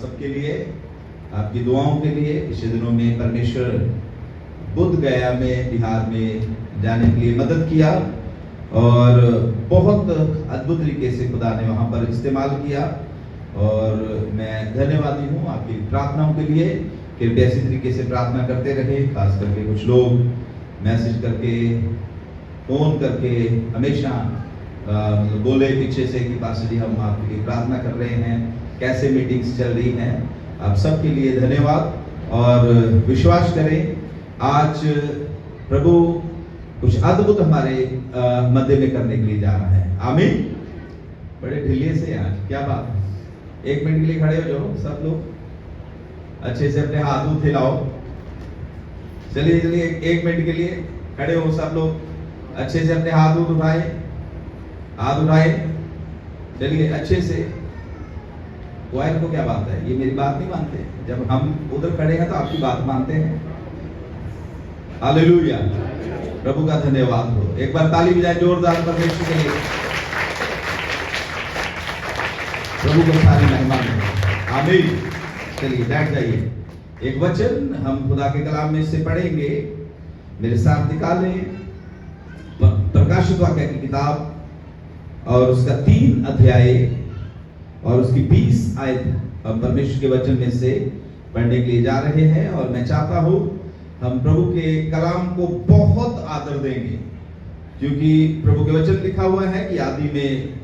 सबके लिए, आपकी दुआओं के लिए। पिछले दिनों में परमेश्वर बुद्ध गया में बिहार में जाने के लिए मदद किया और बहुत अद्भुत तरीके से खुदा ने वहाँ पर इस्तेमाल किया और मैं धन्यवादी हूँ आपकी प्रार्थनाओं के लिए। कृपया इसी तरीके से प्रार्थना करते रहे। खास करके कुछ लोग मैसेज करके, फोन करके हमेशा बोले पीछे से कि पास्टर जी हम आपके लिए प्रार्थना कर रहे हैं, कैसे मीटिंग्स चल रही हैं। आप सबके लिए धन्यवाद और विश्वास करें आज प्रभु कुछ अद्भुत हमारे मध्य में करने के लिए जा रहा है। आमीन। बड़े ढीले से आज क्या बात है। 1 मिनट के लिए खड़े हो जाओ सब लोग, अच्छे से अपने हाथ हिलाओ। चलिए 1 मिनट के लिए खड़े हो सब लोग, अच्छे से अपने हाथ उठाए, हाथ उठाए। चलिए अच्छे से। वायर को क्या बात है, ये मेरी बात नहीं मानते। जब हम उधर खड़े हैं तो आपकी बात मानते हैं। हालेलुया, प्रभु का धन्यवाद हो। एक बार ताली बजाएं जोरदार परमेश्वर के लिए। प्रभु को सारी महिमा हो। आमीन। चलिए बैठ जाइए। एक वचन हम खुदा के कलाम में से पढ़ेंगे। मेरे साथ निकालें प्रकाशित वाक्य की किताब और उसका 3 अध्याय और उसकी 20 आयत हम परमेश्वर के वचन में से पढ़ने के लिए जा रहे हैं। और मैं चाहता हूं हम प्रभु के कलाम को बहुत आदर देंगे, क्योंकि प्रभु के वचन लिखा हुआ है कि आदि में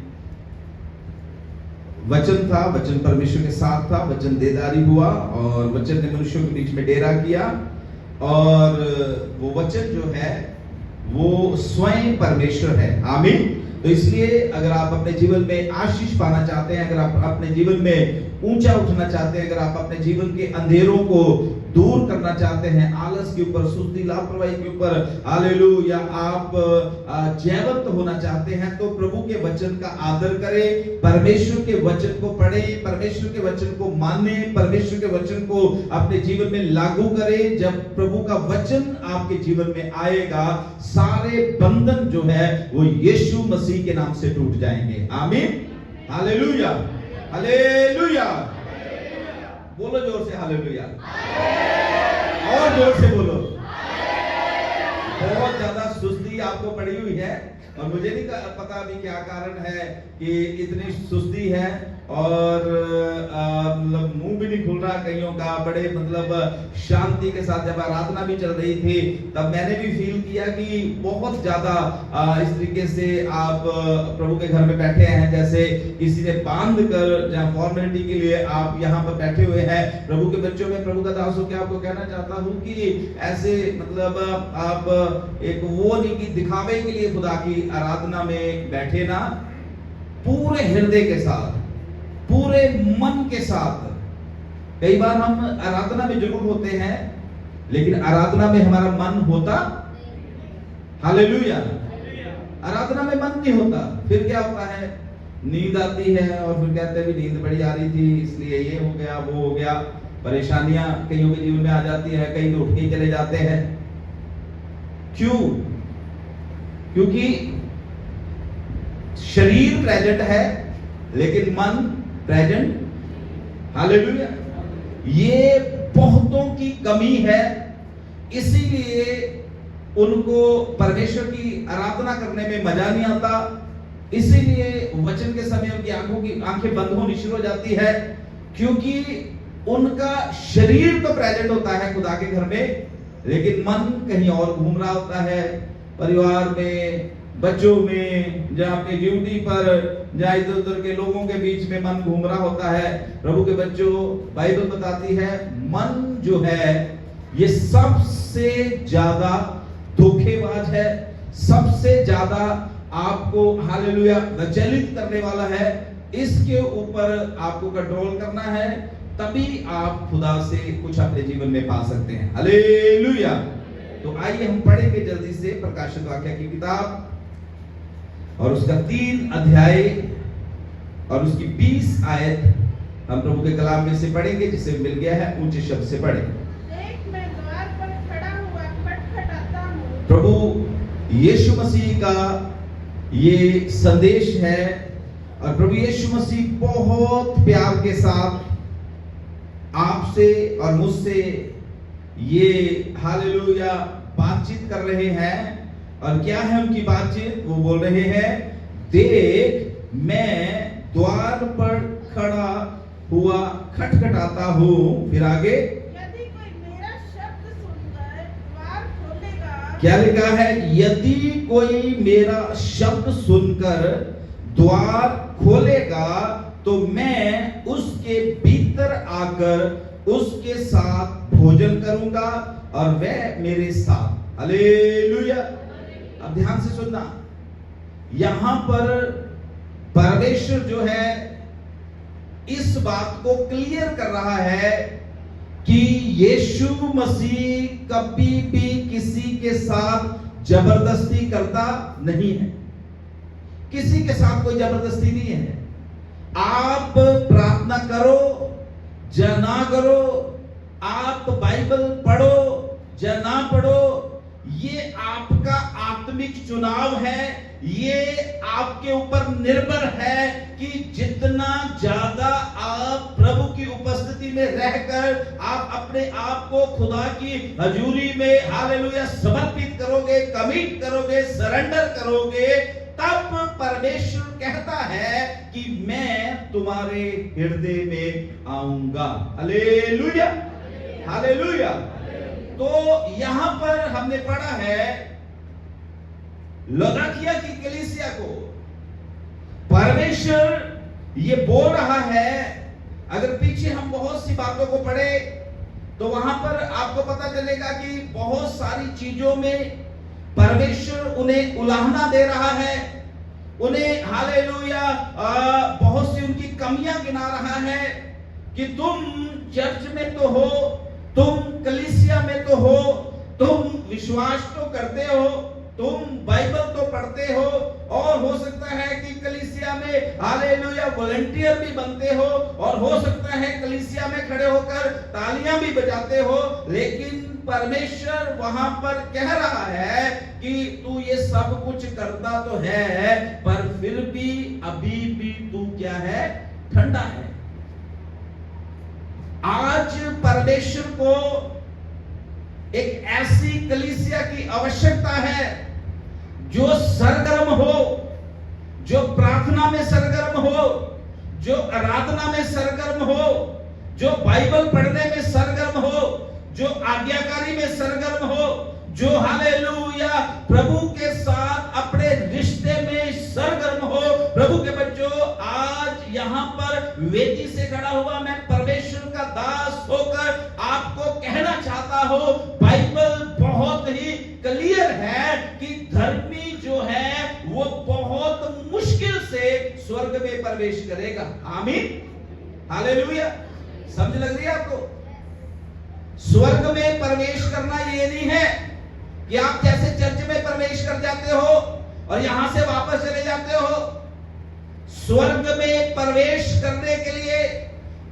वचन था, वचन परमेश्वर के साथ था, वचन देदारी हुआ और वचन ने मनुष्यों के बीच में डेरा किया और वो वचन जो है वो स्वयं परमेश्वर है। आमीन। तो इसलिए अगर आप अपने जीवन में आशीष पाना चाहते हैं, अगर आप अपने जीवन में ऊंचा उठना चाहते हैं, अगर आप अपने जीवन के अंधेरों को दूर करना चाहते हैं, आलस के ऊपर, सुस्ती, लापरवाही के ऊपर, हालेलुया, आप जयवंत होना चाहते हैं, तो प्रभु के वचन का आदर करें, परमेश्वर के वचन को पढ़ें, परमेश्वर के वचन को माने, परमेश्वर के वचन को अपने जीवन में लागू करें। जब प्रभु का वचन आपके जीवन में आएगा, सारे बंधन जो है वो यीशु मसीह के नाम से टूट जाएंगे। आमीन। Hallelujah, hallelujah. बोलो जोर से हालेलुया, और जोर से बोलो। बहुत ज्यादा सुस्ती आपको पड़ी हुई है और मुझे नहीं पता अभी क्या कारण है कि इतनी सुस्ती है और मतलब मुंह भी नहीं खुल रहा कईयों का। बड़े मतलब शांति के साथ जब आराधना भी चल रही थी तब मैंने भी फील किया कि बहुत ज्यादा इस तरीके से आप प्रभु के घर में बैठे हैं, जैसे किसी ने बांध कर जहाँ फॉर्मेलिटी के लिए आप यहाँ पर बैठे हुए हैं। प्रभु के बच्चों में, प्रभु का दास हो के आपको कहना चाहता हूँ कि ऐसे मतलब आप एक वो नहीं कि दिखावे के लिए खुदा की आराधना में बैठे ना, पूरे हृदय के साथ, पूरे मन के साथ। कई बार हम आराधना में जरूर होते हैं लेकिन आराधना में हमारा मन होता, हालेलुया, आराधना में मन नहीं होता। फिर क्या होता है, नींद आती है और फिर कहते हैं भी नींद बड़ी आ रही थी इसलिए ये हो गया, वो हो गया। परेशानियां कईयों के जीवन में आ जाती है, कई तो उठ के चले जाते हैं। क्यों? क्योंकि शरीर प्रेजेंट है लेकिन मन प्रेजेंट, हालेलुया। ये बहुतों की कमी है, इसीलिए उनको परमेश्वर की आराधना करने में मजा नहीं आता। इसीलिए वचन के समय उनकी आंखें बंद होनी शुरू हो जाती है, क्योंकि उनका शरीर तो प्रेजेंट होता है खुदा के घर में लेकिन मन कहीं और घूम रहा होता है। परिवार में, बच्चों में, जहाँ अपनी ड्यूटी पर, जहाँ इधर उधर के लोगों के बीच में मन घूम रहा होता है। प्रभु के बच्चों, बाइबल बताती है मन जो है ये सबसे ज्यादा धोखेबाज है, सबसे ज्यादा आपको हालेलुया विचलित करने वाला है। इसके ऊपर आपको कंट्रोल करना है, तभी आप खुदा से कुछ अपने जीवन में पा सकते हैं। हालेलुया। तो आइए हम पढ़ेंगे जल्दी से प्रकाशित वाक्य की किताब और उसका 3 अध्याय और उसकी 20 आयत हम प्रभु के कलाम में से पढ़ेंगे, जिसे मिल गया है ऊंचे शब्द से पढ़े। देख, मैं द्वार पर खड़ा हुआ खटखटाता हूं। प्रभु यीशु मसीह का ये संदेश है और प्रभु यीशु मसीह बहुत प्यार के साथ आपसे और मुझसे ये हालेलुया बातचीत कर रहे हैं। और क्या है उनकी बातचीत? वो बोल रहे हैं, देख मैं द्वार पर खड़ा हुआ खटखटाता हूँ। फिर आगे यदि कोई मेरा शब्द सुनकर द्वार खोलेगा। क्या लिखा है? यदि कोई मेरा शब्द सुनकर द्वार खोलेगा तो मैं उसके भीतर आकर उसके साथ भोजन करूंगा और वह मेरे साथ। हालेलुया। अब ध्यान से सुनना, यहां पर परमेश्वर जो है इस बात को क्लियर कर रहा है कि यीशु मसीह कभी भी किसी के साथ जबरदस्ती करता नहीं है। किसी के साथ कोई जबरदस्ती नहीं है। आप प्रार्थना करो या ना करो, आप बाइबल पढ़ो या ना पढ़ो, ये आपका आत्मिक चुनाव है। ये आपके ऊपर निर्भर है कि जितना ज्यादा आप प्रभु की उपस्थिति में रहकर आप अपने आप को खुदा की हजूरी में हालेलुया समर्पित करोगे, कमिट करोगे, सरेंडर करोगे, तब परमेश्वर कहता है कि मैं तुम्हारे हृदय में आऊंगा। Hallelujah, hallelujah. तो यहां पर हमने पढ़ा है लौदीकिया की कलीसिया को परमेश्वर ये बोल रहा है। अगर पीछे हम बहुत सी बातों को पढ़े तो वहां पर आपको पता चलेगा कि बहुत सारी चीजों में परमेश्वर उन्हें उलाहना दे रहा है, उन्हें हालेलुया बहुत सी उनकी कमियां गिना रहा है कि तुम चर्च में तो हो, तुम कलीसिया में तो हो, तुम विश्वास तो करते हो, तुम बाइबल तो पढ़ते हो, और हो सकता है कि कलीसिया में हालेलुया वॉलंटियर भी बनते हो, और हो सकता है कलीसिया में खड़े होकर तालियां भी बजाते हो, लेकिन परमेश्वर वहां पर कह रहा है कि तू ये सब कुछ करता तो है पर फिर भी अभी भी तू क्या है? ठंडा है। आज परमेश्वर को एक ऐसी कलीसिया की आवश्यकता है जो सरगर्म हो, जो प्रार्थना में सरगर्म हो, जो आराधना में सरगर्म हो, जो बाइबल पढ़ने में सरगर्म हो, जो आज्ञाकारी में सरगर्म हो, जो हालेलुया प्रभु के साथ अपने रिश्ते में सरगर्म हो। प्रभु के बच्चों, आज यहां पर वेदी से खड़ा हुआ मैं परमेश्वर का दास होकर आपको कहना चाहता हूं, बाइबल बहुत ही क्लियर है कि धर्मी जो है वो बहुत मुश्किल से स्वर्ग में प्रवेश करेगा। आमीन, हालेलुया। समझ लग रही है आपको? स्वर्ग में प्रवेश करना ये नहीं है कि आप जैसे चर्च में प्रवेश कर जाते हो और यहां से वापस चले जाते हो। स्वर्ग में प्रवेश करने के लिए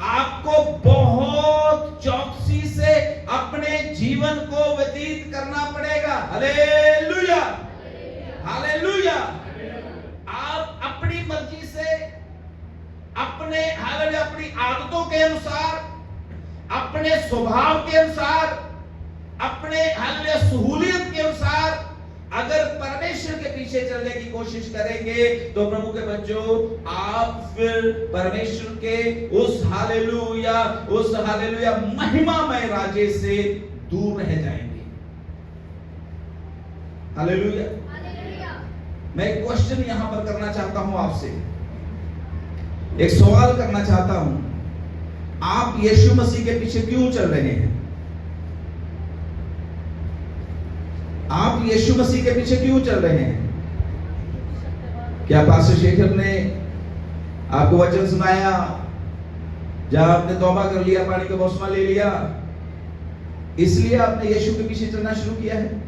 आपको बहुत चौकसी से अपने जीवन को व्यतीत करना पड़ेगा। Hallelujah, hallelujah. आप अपनी मर्जी से, अपने हालेलुया अपनी आदतों के अनुसार, अपने स्वभाव के अनुसार, अपने हालेलुया सहूलियत के अनुसार अगर परमेश्वर के पीछे चलने की कोशिश करेंगे तो प्रभु के बच्चों, आप फिर परमेश्वर के उस हालेलुया महिमामय राज्य से दूर रह जाएंगे। हालेलुया। मैं एक क्वेश्चन यहां पर करना चाहता हूं आपसे, एक सवाल करना चाहता हूं। आप यीशु मसीह के पीछे क्यों चल रहे हैं? आप यीशु मसीह के पीछे क्यों चल रहे हैं? क्या पास्टर शेखर ने आपको वचन सुनाया, जब आपने तौबा कर लिया, पानी का बपतिस्मा ले लिया, इसलिए आपने यीशु के पीछे चलना शुरू किया है?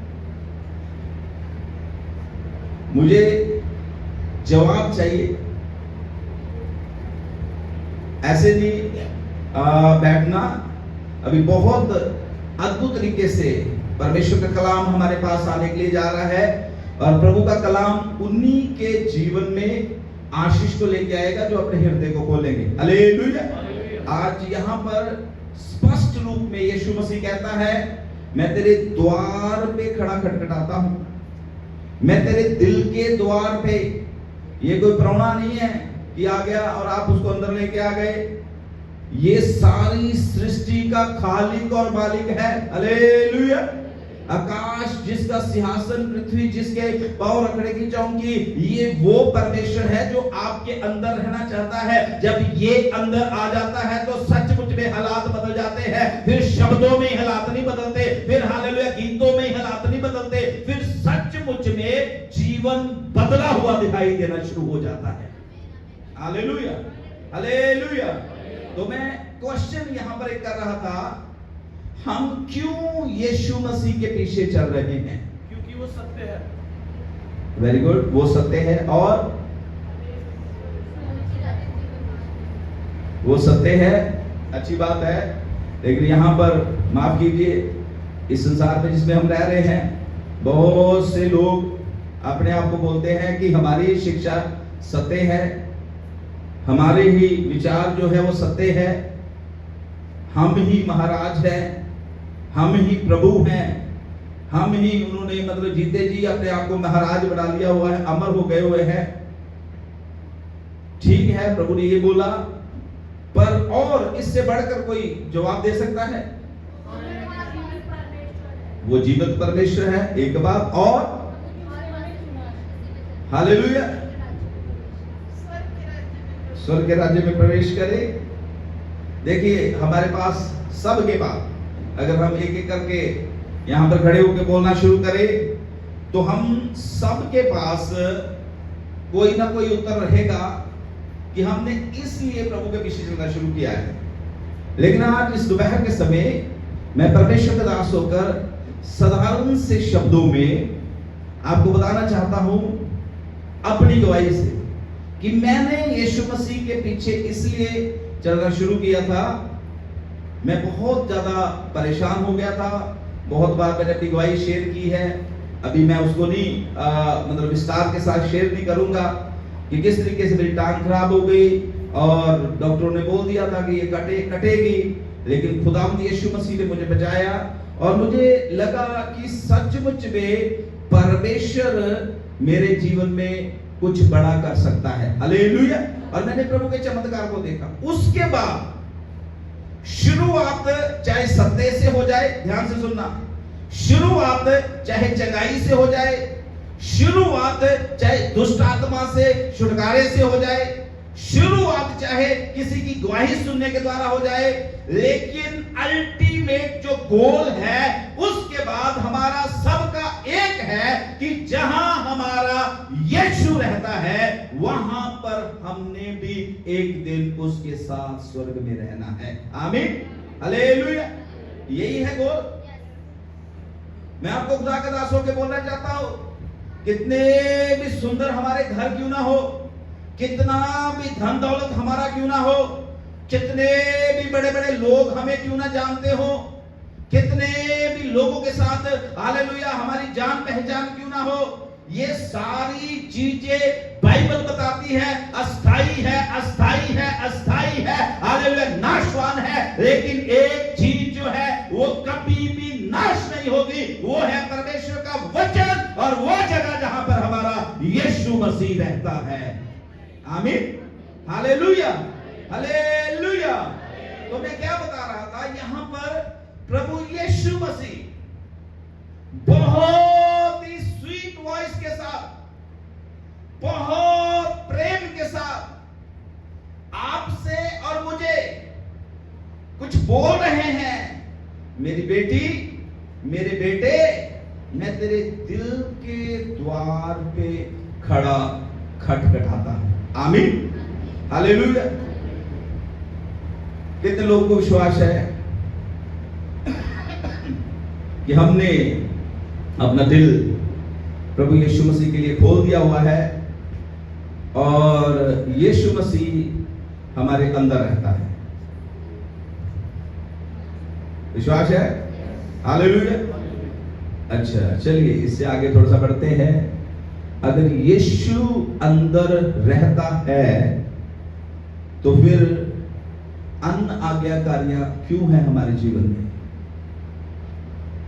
मुझे जवाब चाहिए। ऐसे नहीं बैठना। अभी बहुत अद्भुत तरीके से परमेश्वर का कलाम हमारे पास आने के लिए जा रहा है और प्रभु का कलाम उन्हीं के जीवन में आशीष को लेके आएगा जो अपने हृदय को खोलेंगे। हालेलुया। आज यहाँ पर स्पष्ट वास्तव रूप में यीशु मसीह कहता है, मैं तेरे द्वार पे खड़ा खटखटाता हूं, मैं तेरे दिल के द्वार पे। ये कोई प्रोना नहीं है कि आ गया और आप उसको अंदर लेके आ गए। ये सारी सृष्टि का खालिक और मालिक है। हालेलुया। आकाश जिसका सिंहासन, पृथ्वी जिसके पांव रखने की चौकी, ये वो परमेश्वर है जो आपके अंदर रहना चाहता है। जब ये अंदर आ जाता है तो सचमुच में हालात बदल जाते हैं। फिर शब्दों में हालात नहीं बदलते, फिर हालेलुया गीतों में हालात नहीं बदलते, फिर सचमुच में जीवन बदला हुआ दिखाई देना शुरू हो जाता है। Hallelujah, hallelujah. तो मैं क्वेश्चन यहां पर एक कर रहा था, हम क्यों यीशु मसीह के पीछे चल रहे हैं? क्योंकि वो सत्य है। वेरी गुड, वो सत्य है और वो सत्य है, अच्छी बात है। लेकिन यहां पर माफ कीजिए, इस संसार में जिसमें हम रह रहे हैं, बहुत से लोग अपने आप को बोलते हैं कि हमारी शिक्षा सत्य है, हमारे ही विचार जो है वो सत्य है, हम ही महाराज हैं, हम ही प्रभु हैं, हम ही, उन्होंने मतलब जीते जी अपने आप को महाराज बना लिया हुआ है, अमर हो गए हुए हैं। ठीक है, प्रभु ने ये बोला, पर और इससे बढ़कर कोई जवाब दे सकता है? वो जीवित परमेश्वर है, एक बात और, हालेलुया, स्वर्ग के राज्य में प्रवेश करे। देखिए हमारे पास, सबके पास, अगर हम एक एक करके यहां पर खड़े होकर बोलना शुरू करें तो हम सबके पास कोई ना कोई उत्तर रहेगा कि हमने इसलिए प्रभु के पीछे चलना शुरू किया है। लेकिन आज इस दोपहर के समय मैं परमेश्वर का दास होकर साधारण से शब्दों में आपको बताना चाहता हूं अपनी गवाही से कि मैंने यीशु मसीह के पीछे इसलिए चलना शुरू किया था। मैं बहुत ज्यादा परेशान हो गया था, बहुत बार मैंने अपनी गवाही शेयर की है, अभी मैं उसको नहीं मतलब विस्तार के साथ शेयर नहीं करूंगा कि किस तरीके से मेरी टांग खराब हो गई और डॉक्टरों ने बोल दिया था कि ये कटेगी, लेकिन खुदावंद यीशु मसीह ने मुझे बचाया और मुझे लगा कि सचमुच में परमेश्वर मेरे जीवन में कुछ बड़ा कर सकता है। हालेलुया। और मैंने प्रभु के चमत्कार को देखा। उसके बाद शुरुआत चाहे सत्य से हो जाए, ध्यान से सुनना, शुरुआत चाहे चंगाई से हो जाए, शुरुआत चाहे दुष्ट आत्मा से छुटकारे से हो जाए, शुरुआत चाहे किसी की गवाही सुनने के द्वारा हो जाए, लेकिन अल्टीमेट जो गोल है उसके बाद हमारा सबका एक है कि जहां हमारा यीशु रहता है वहां पर हमने भी एक दिन उसके साथ स्वर्ग में रहना है। आमीन, हालेलुया। यही है गोल। मैं आपको खुदा का दास होकर बोलना चाहता हूं, कितने भी सुंदर हमारे घर क्यों ना हो, कितना भी धन दौलत हमारा क्यों ना हो, कितने भी बड़े बड़े लोग हमें क्यों ना जानते हो, कितने भी लोगों के साथ हालेलुया हमारी जान पहचान क्यों ना हो, ये सारी चीजें बाइबल बताती है अस्थाई है, अस्थाई है, अस्थाई है, हालेलुया नाशवान है। लेकिन एक चीज जो है वो कभी भी नाश नहीं होगी, वो है परमेश्वर का वचन और वो जगह जहां पर हमारा यीशु मसीह रहता है। आमीन, हालेलुया, हालेलुया। तो मैं क्या बता रहा था, यहां पर प्रभु यीशु मसीह बहुत ही स्वीट वॉइस के साथ, बहुत प्रेम के साथ आपसे और मुझे कुछ बोल रहे हैं। मेरी बेटी, मेरे बेटे, मैं तेरे दिल के द्वार पे खड़ा खटखटाता हूं। आमीन, हालेलुया। कितने लोगों को विश्वास है कि हमने अपना दिल प्रभु यीशु मसीह के लिए खोल दिया हुआ है और यीशु मसीह हमारे अंदर रहता है? विश्वास है? हालेलुया। अच्छा, चलिए इससे आगे थोड़ा सा बढ़ते हैं। अगर यीशु अंदर रहता है तो फिर अन्य आज्ञाकारियां क्यों है हमारे जीवन में?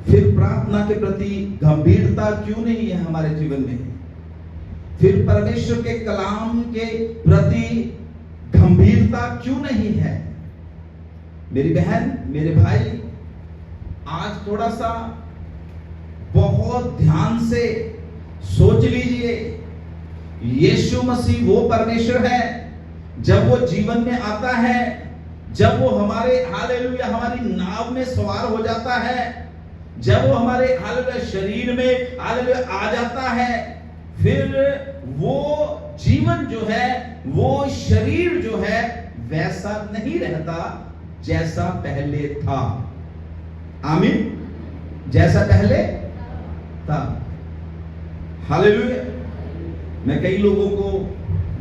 फिर प्रार्थना के प्रति गंभीरता क्यों नहीं है हमारे जीवन में? फिर परमेश्वर के कलाम के प्रति गंभीरता क्यों नहीं है? मेरी बहन, मेरे भाई, आज थोड़ा सा बहुत ध्यान से सोच लीजिए। यीशु मसीह वो परमेश्वर है, जब वो जीवन में आता है, जब वो हमारे हालेलुया हमारी नाव में सवार हो जाता है, जब वो हमारे हालेलुया शरीर में हालेलुया आ जाता है, फिर वो जीवन जो है, वो शरीर जो है वैसा नहीं रहता जैसा पहले था। आमीन। जैसा पहले था। हालेलुया। मैं कई लोगों को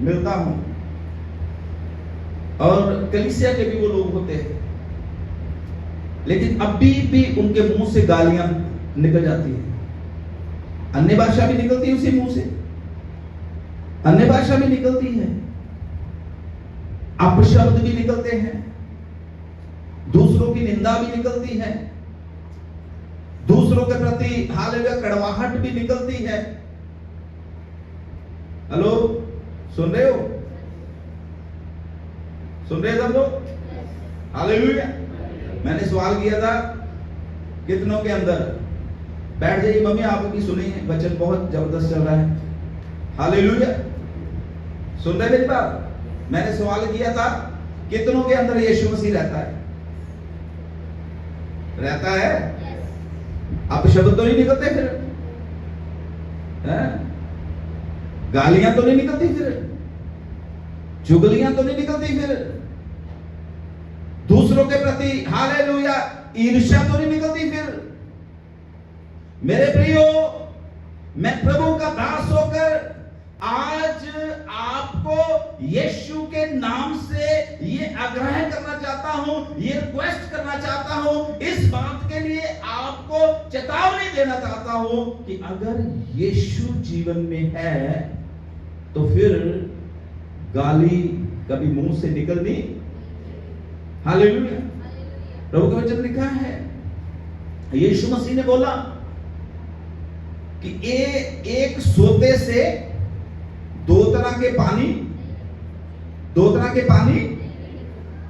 मिलता हूं और कलीसिया के भी वो लोग होते हैं, लेकिन अभी भी उनके मुंह से गालियां निकल जाती है। अन्य भाषा भी निकलती है उसी मुंह से, अन्य भाषा भी निकलती है, अपशब्द भी निकलते हैं, दूसरों की निंदा भी निकलती है, दूसरों के प्रति हालेलुया कड़वाहट भी निकलती है। हेलो, सुन रहे हो? सुन रहे सब लोग? हालेलुया। मैंने सवाल किया था कितनों के अंदर, बैठ जाइए मम्मी, आपकी सुनी है, वचन बहुत जबरदस्त चल रहा है। हालेलुया। सुन रहे मेरी बात? मैंने सवाल किया था कितनों के अंदर यीशु मसीह रहता है? रहता है? अपशब्द तो नहीं निकलते फिर? गालियां तो नहीं निकलती फिर? चुगलियां तो नहीं निकलती फिर? दूसरों के प्रति हालेलुया ईर्ष्या तो नहीं निकलती फिर? मेरे प्रियो, मैं प्रभु का दास होकर आज आपको यीशु के नाम से ये आग्रह करना चाहता हूं, ये रिक्वेस्ट करना चाहता हूं, इस बात के लिए आपको चेतावनी देना चाहता हूं कि अगर यीशु जीवन में है तो फिर गाली कभी मुंह से निकलनी। हालेलुया। प्रभु का वचन लिखा है, यीशु मसीह ने बोला कि एक सोते से दो तरह के पानी,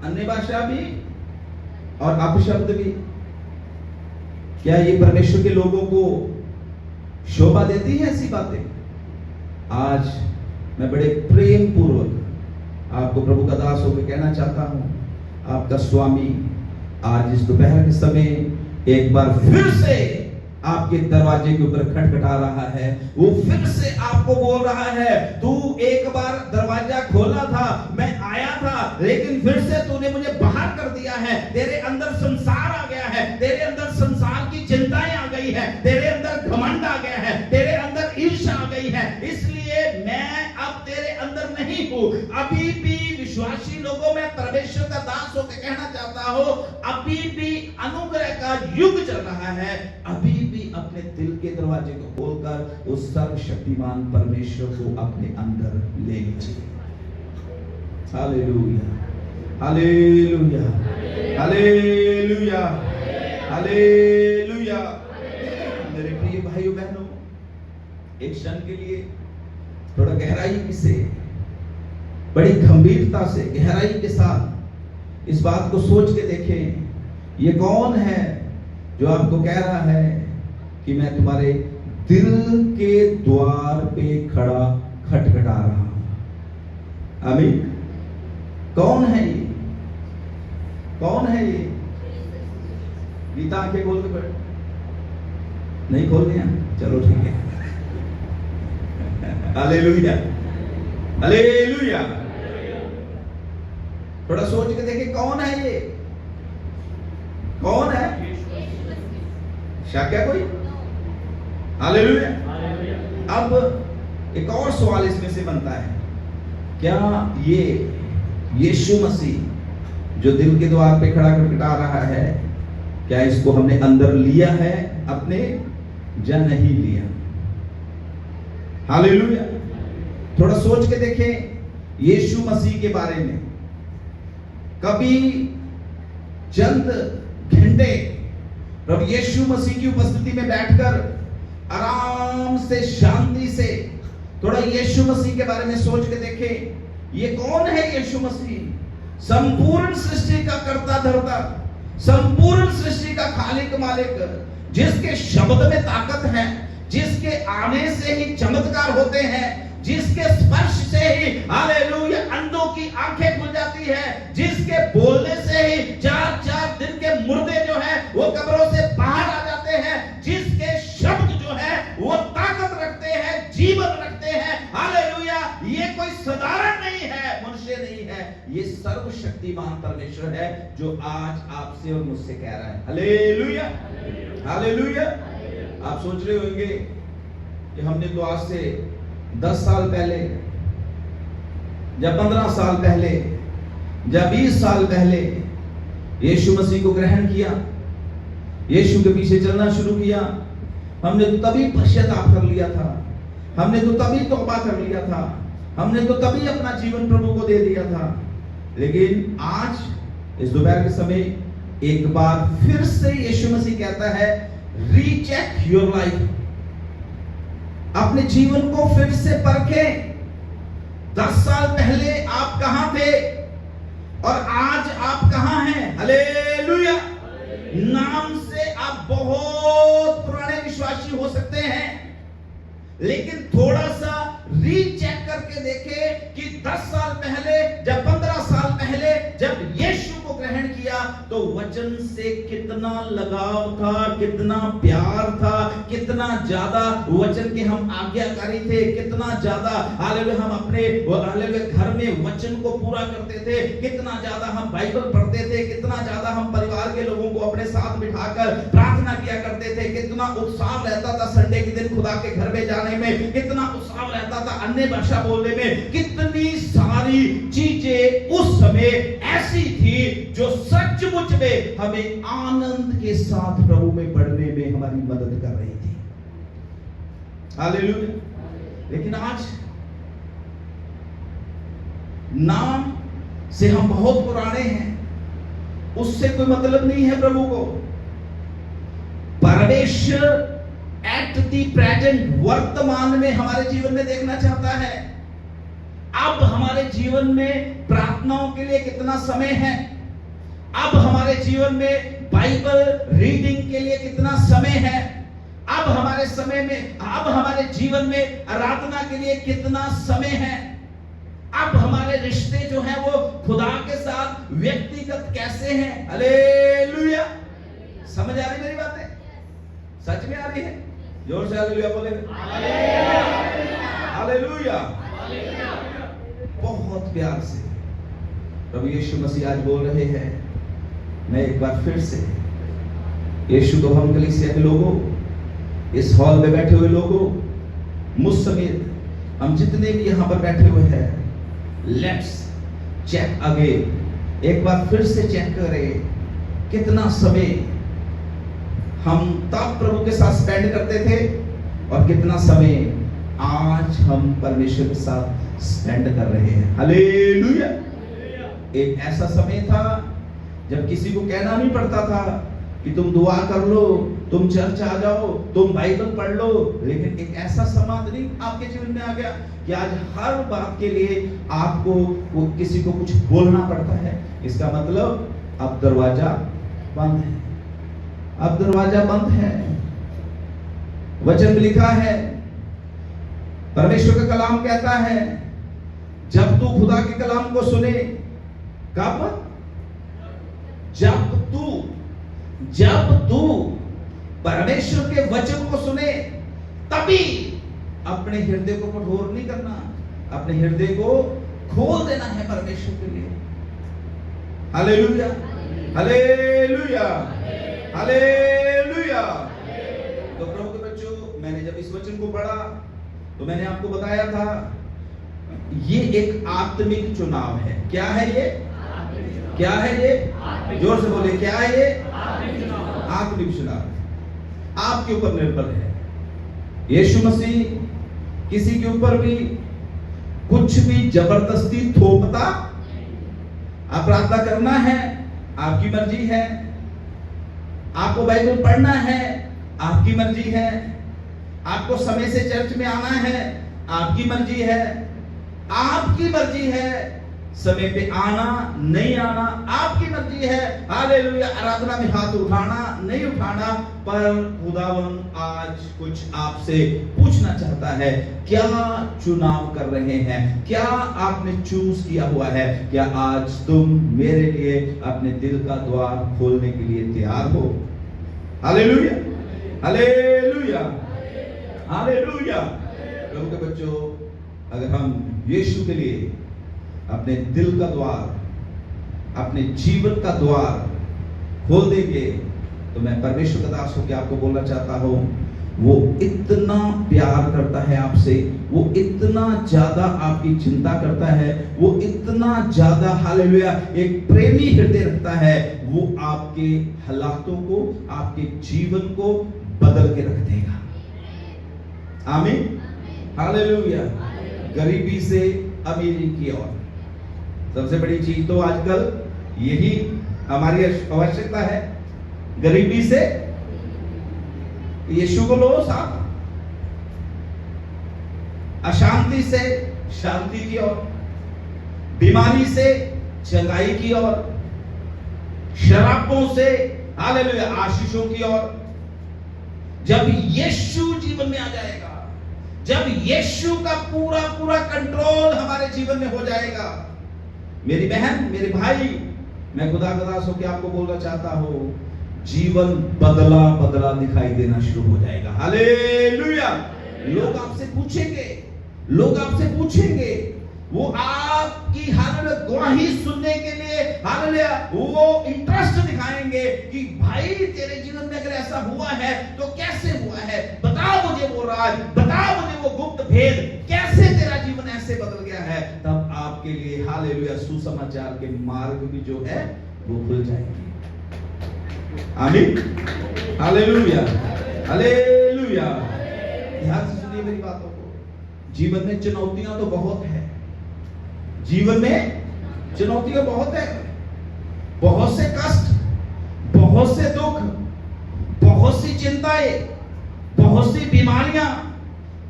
अन्य भाषा भी और अपशब्द भी। क्या ये परमेश्वर के लोगों को शोभा देती है ऐसी बातें? आज मैं बड़े प्रेम पूर्वक आपको प्रभु का दास होकर कहना चाहता हूं, आपका स्वामी आज इस दोपहर के समय एक बार फिर से आपके दरवाजे के ऊपर खटखटा रहा है। वो फिर से आपको बोल रहा है, तू एक बार दरवाजा खोला था, मैं आया था, लेकिन फिर से तूने मुझे बाहर कर दिया है। तेरे अंदर संसार आ गया है, तेरे अंदर संसार की चिंताएं आ गई है, तेरे अंदर घमंड आ गया है, तेरे अंदर ईर्ष्या आ गई है, इसलिए मैं अब तेरे अंदर नहीं हूं। अभी भी विश्वासी लोगों में परमेश्वर का दास होकर कहना चाहता हूं, अभी भी अनुग्रह का युग चल रहा है। अभी भी अपने दिल के दरवाजे को खोलकर उस सर्वशक्तिमान परमेश्वर को अपने अंदर ले लीजिए। Hallelujah, hallelujah, hallelujah, hallelujah. मेरे प्रिय भाइयों बहनों, एक क्षण के लिए थोड़ा गहराई से, बड़ी गंभीरता से, गहराई के साथ इस बात को सोच के देखें। ये कौन है जो आपको कह रहा है कि मैं तुम्हारे दिल के द्वार पे खड़ा खटखटा रहा हूं? आमीन। कौन है ये? कौन है ये? गीता आंखें खोल के बैठ, नहीं खोल दिया? चलो ठीक है। Hallelujah, hallelujah. थोड़ा सोच के देखें, कौन है ये? कौन है? शक है कोई? हालेलुया। अब एक और सवाल इसमें से बनता है, क्या ये यीशु मसीह जो दिल के द्वार पे खड़ा खटखटा रहा है, क्या इसको हमने अंदर लिया है अपने, या नहीं लिया? हालेलुया। थोड़ा सोच के देखें यीशु मसीह के बारे में। कभी चंद घंटे प्रभु यीशु मसीह की उपस्थिति में बैठकर आराम से, शांति से थोड़ा यीशु मसीह के बारे में सोच के देखें। ये कौन है यीशु मसीह? संपूर्ण सृष्टि का कर्ता धर्ता, संपूर्ण सृष्टि का खालिक मालिक, जिसके शब्द में ताकत है, जिसके आने से ही चमत्कार होते हैं, जिसके स्पर्श से ही हालेलुया अंधों की आंखें खुल जाती है, जिसके बोलने से ही 4 दिन के मुर्दे जो है वो कब्रों से बाहर आ जाते हैं, जिसके शब्द जो है वो ताकत रखते हैं, जीवन रखते हैं। हालेलुया, ये कोई साधारण नहीं है, मनुष्य नहीं है, ये सर्वशक्तिमान परमेश्वर है जो आज आपसे और मुझसे कह रहा है हालेलुया, हालेलुया। आप सोच रहे होंगे कि हमने तो आज से 10 साल पहले या 15 साल पहले या 20 साल पहले यीशु मसीह को ग्रहण किया, यीशु के पीछे चलना शुरू किया, हमने तो तभी पश्चाताप कर लिया था, हमने तो तभी तौबा कर लिया था, हमने तो तभी अपना जीवन प्रभु को दे दिया था। लेकिन आज इस दोपहर के समय एक बार फिर से यीशु मसीह कहता है, रीचेक योर लाइफ, अपने जीवन को फिर से परखें। 10 साल पहले आप कहां थे और आज आप कहां हैं? हालेलुया। नाम से आप बहुत पुराने विश्वासी हो सकते हैं, लेकिन थोड़ा सा रीचेक करके देखें कि 10 साल पहले जब 15 साल पहले जब यीशु को ग्रहण किया तो वचन से कितना लगाव था, कितना प्यार था, कितना ज्यादा वचन के हम आज्ञाकारी थे, कितना ज्यादा हालेलुया हम अपने हालेलुया घर में वचन को पूरा करते थे, कितना ज्यादा हम बाइबल पढ़ते थे, कितना ज्यादा हम परिवार के लोगों को अपने साथ बिठाकर प्रार्थना किया करते थे, कितना उत्साह रहता था संडे के दिन खुदा के घर में जाने में, कितना उत्साह रहता था अन्य भाषा बोलने में। कितनी सारी चीजें उस समय ऐसी थी जो सचमुच में हमें आनंद के साथ प्रभु में बढ़ने में हमारी मदद कर रही थी। हालेलुया। लेकिन आज नाम से हम बहुत पुराने हैं, उससे कोई मतलब नहीं है प्रभु को। परमेश्वर एट दी प्रेजेंट, वर्तमान में हमारे जीवन में देखना चाहता है। अब हमारे जीवन में प्रार्थनाओं के लिए कितना समय है, अब हमारे जीवन में बाइबल रीडिंग के लिए कितना समय है, अब हमारे समय में, अब हमारे जीवन में आराधना के लिए कितना समय है, अब हमारे रिश्ते जो हैं वो खुदा के साथ व्यक्तिगत कैसे हैं। हालेलुया। समझ आ रही मेरी बातें? सच में आ रही है? जोर से हालेलुया बोले। हालेलुया। बहुत प्यार से प्रभु यीशु मसीह आज बोल रहे हैं। मैं एक बार फिर से यीशु को हम कलीसिया के लोगों, इस हॉल में बैठे हुए लोगों, मुझ समेत हम जितने भी यहां पर बैठे हुए हैं, लेट्स चेक अगेन, एक बार फिर से चेक करें कितना समय हम तब प्रभु के साथ स्पेंड करते थे और कितना समय आज हम परमेश्वर के साथ स्पेंड कर रहे हैं। हालेलुया। एक ऐसा समय था जब किसी को कहना नहीं पड़ता था कि तुम दुआ कर लो, तुम चर्च आ जाओ, तुम बाइबल पढ़ लो, लेकिन एक ऐसा समाधि आपके जीवन में आ गया कि आज हर बात के लिए आपको किसी को कुछ बोलना पड़ता है। इसका मतलब अब दरवाजा बंद है, अब दरवाजा बंद है। वचन में लिखा है, परमेश्वर का कलाम कहता है, जब तू खुदा के कलाम को सुने, कब? जब तू परमेश्वर के वचन को सुने, तभी अपने हृदय को कठोर नहीं करना, अपने हृदय को खोल देना है परमेश्वर के लिए। Hallelujah, hallelujah, hallelujah. तो प्रभु के बच्चों, मैंने जब इस वचन को पढ़ा तो मैंने आपको बताया था ये एक आत्मिक चुनाव है। क्या है ये? क्या है ये? जोर से बोले, क्या है ये? आत्मिक चुनाव आपके ऊपर निर्भर है। यीशु मसीह किसी के ऊपर भी कुछ भी जबरदस्ती थोपता। आप प्रार्थना करना है, आपकी मर्जी है। आपको बाइबल पढ़ना है, आपकी मर्जी है। आपको समय से चर्च में आना है, आपकी मर्जी है। आपकी मर्जी है समय पे आना नहीं आना, आपकी मर्जी है। हालेलुया। आराधना में हाथ उठाना नहीं उठाना, पर खुदावन आज कुछ आपसे पूछना चाहता है। क्या चुनाव कर रहे हैं? क्या आपने चूज किया हुआ है? क्या आज तुम मेरे लिए अपने दिल का द्वार खोलने के लिए तैयार हो? Hallelujah, hallelujah, hallelujah. प्रभु के बच्चों, अगर हम यीशु के लिए अपने दिल का द्वार, अपने जीवन का द्वार खोल देंगे, तो मैं परमेश्वर का दास होकर आपको बोलना चाहता हूं, वो इतना प्यार करता है आपसे, वो इतना ज्यादा आपकी चिंता करता है, वो इतना ज्यादा हालेलुया एक प्रेमी हृदय रखता है। वो आपके हालातों को, आपके जीवन को बदल के रख देगा। आमीन, हालेलुया। गरीबी से अमीरी की ओर, सबसे बड़ी चीज तो आजकल यही हमारी आवश्यकता है। गरीबी से यीशु को लो साथ, अशांति से शांति की ओर, बीमारी से चंगाई की ओर, शराबों से हालेलुया आशीषों की ओर। जब यीशु जीवन में आ जाएगा, जब यीशु का पूरा पूरा कंट्रोल हमारे जीवन में हो जाएगा, मेरी बहन, मेरे भाई, मैं खुदा का दास होकर आपको बोलना चाहता हूं, जीवन बदला बदला दिखाई देना शुरू हो जाएगा। हालेलुया। लोग आपसे पूछेंगे, लोग आपसे पूछेंगे, वो आपकी हालेलुया गवाही सुनने के लिए हालेलुया वो इंटरेस्ट दिखाएंगे कि भाई तेरे जीवन में अगर ऐसा हुआ है तो कैसे हुआ है, बता मुझे वो राज, बता मुझे वो गुप्त भेद, कैसे तेरा जीवन ऐसे बदल गया है। तब आपके लिए हालेलुया सुसमाचार के मार्ग भी जो है वो खुल जाएंगे। आमीन, हालेलुया, हालेलुया। ध्यान से सुनिए मेरी बातों को। जीवन में चुनौतियां तो बहुत है, जीवन में चुनौतियां बहुत है, बहुत से कष्ट, बहुत से दुख, बहुत सी चिंताएं, बहुत सी बीमारियां,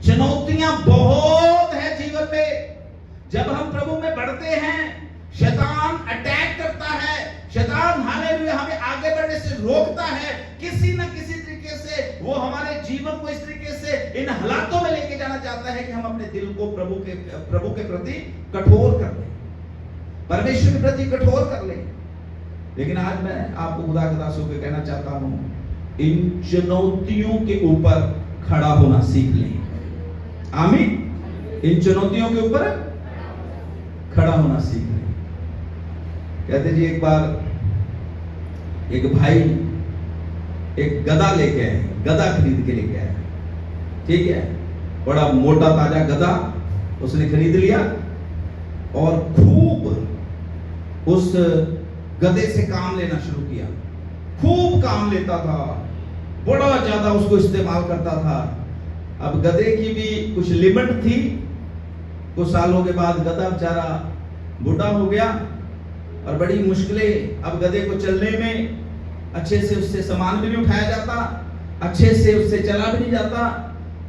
चुनौतियां बहुत है जीवन में। जब हम प्रभु में बढ़ते हैं, शैतान अटैक करता है, शैतान हालेलुया हमें आगे बढ़ने से रोकता है। किसी न किसी तरीके से वो हमारे जीवन को इस तरीके से इन हालातों में लेके जाना चाहता है कि हम अपने दिल को प्रभु के प्रति कठोर कर लें, परमेश्वर के प्रति कठोर कर लें। लेकिन आज मैं आपको खुदा के दासों को कहना चाहता हूं, इन चुनौतियों के ऊपर खड़ा होना सीख लें। आमीन। इन चुनौतियों के ऊपर खड़ा होना सीख लें। कहते जी एक बार एक भाई एक गधा लेके आए, गधा खरीद के लेके आया, ठीक है, बड़ा मोटा ताजा गधा उसने खरीद लिया और खूब उस गधे से काम लेना शुरू किया। खूब काम लेता था, बड़ा ज्यादा उसको इस्तेमाल करता था। अब गधे की भी कुछ लिमिट थी। कुछ सालों के बाद गधा बेचारा बूढ़ा हो गया और बड़ी मुश्किलें, अब गधे को चलने में अच्छे से उससे सामान भी नहीं उठाया जाता, अच्छे से उससे चला भी नहीं जाता।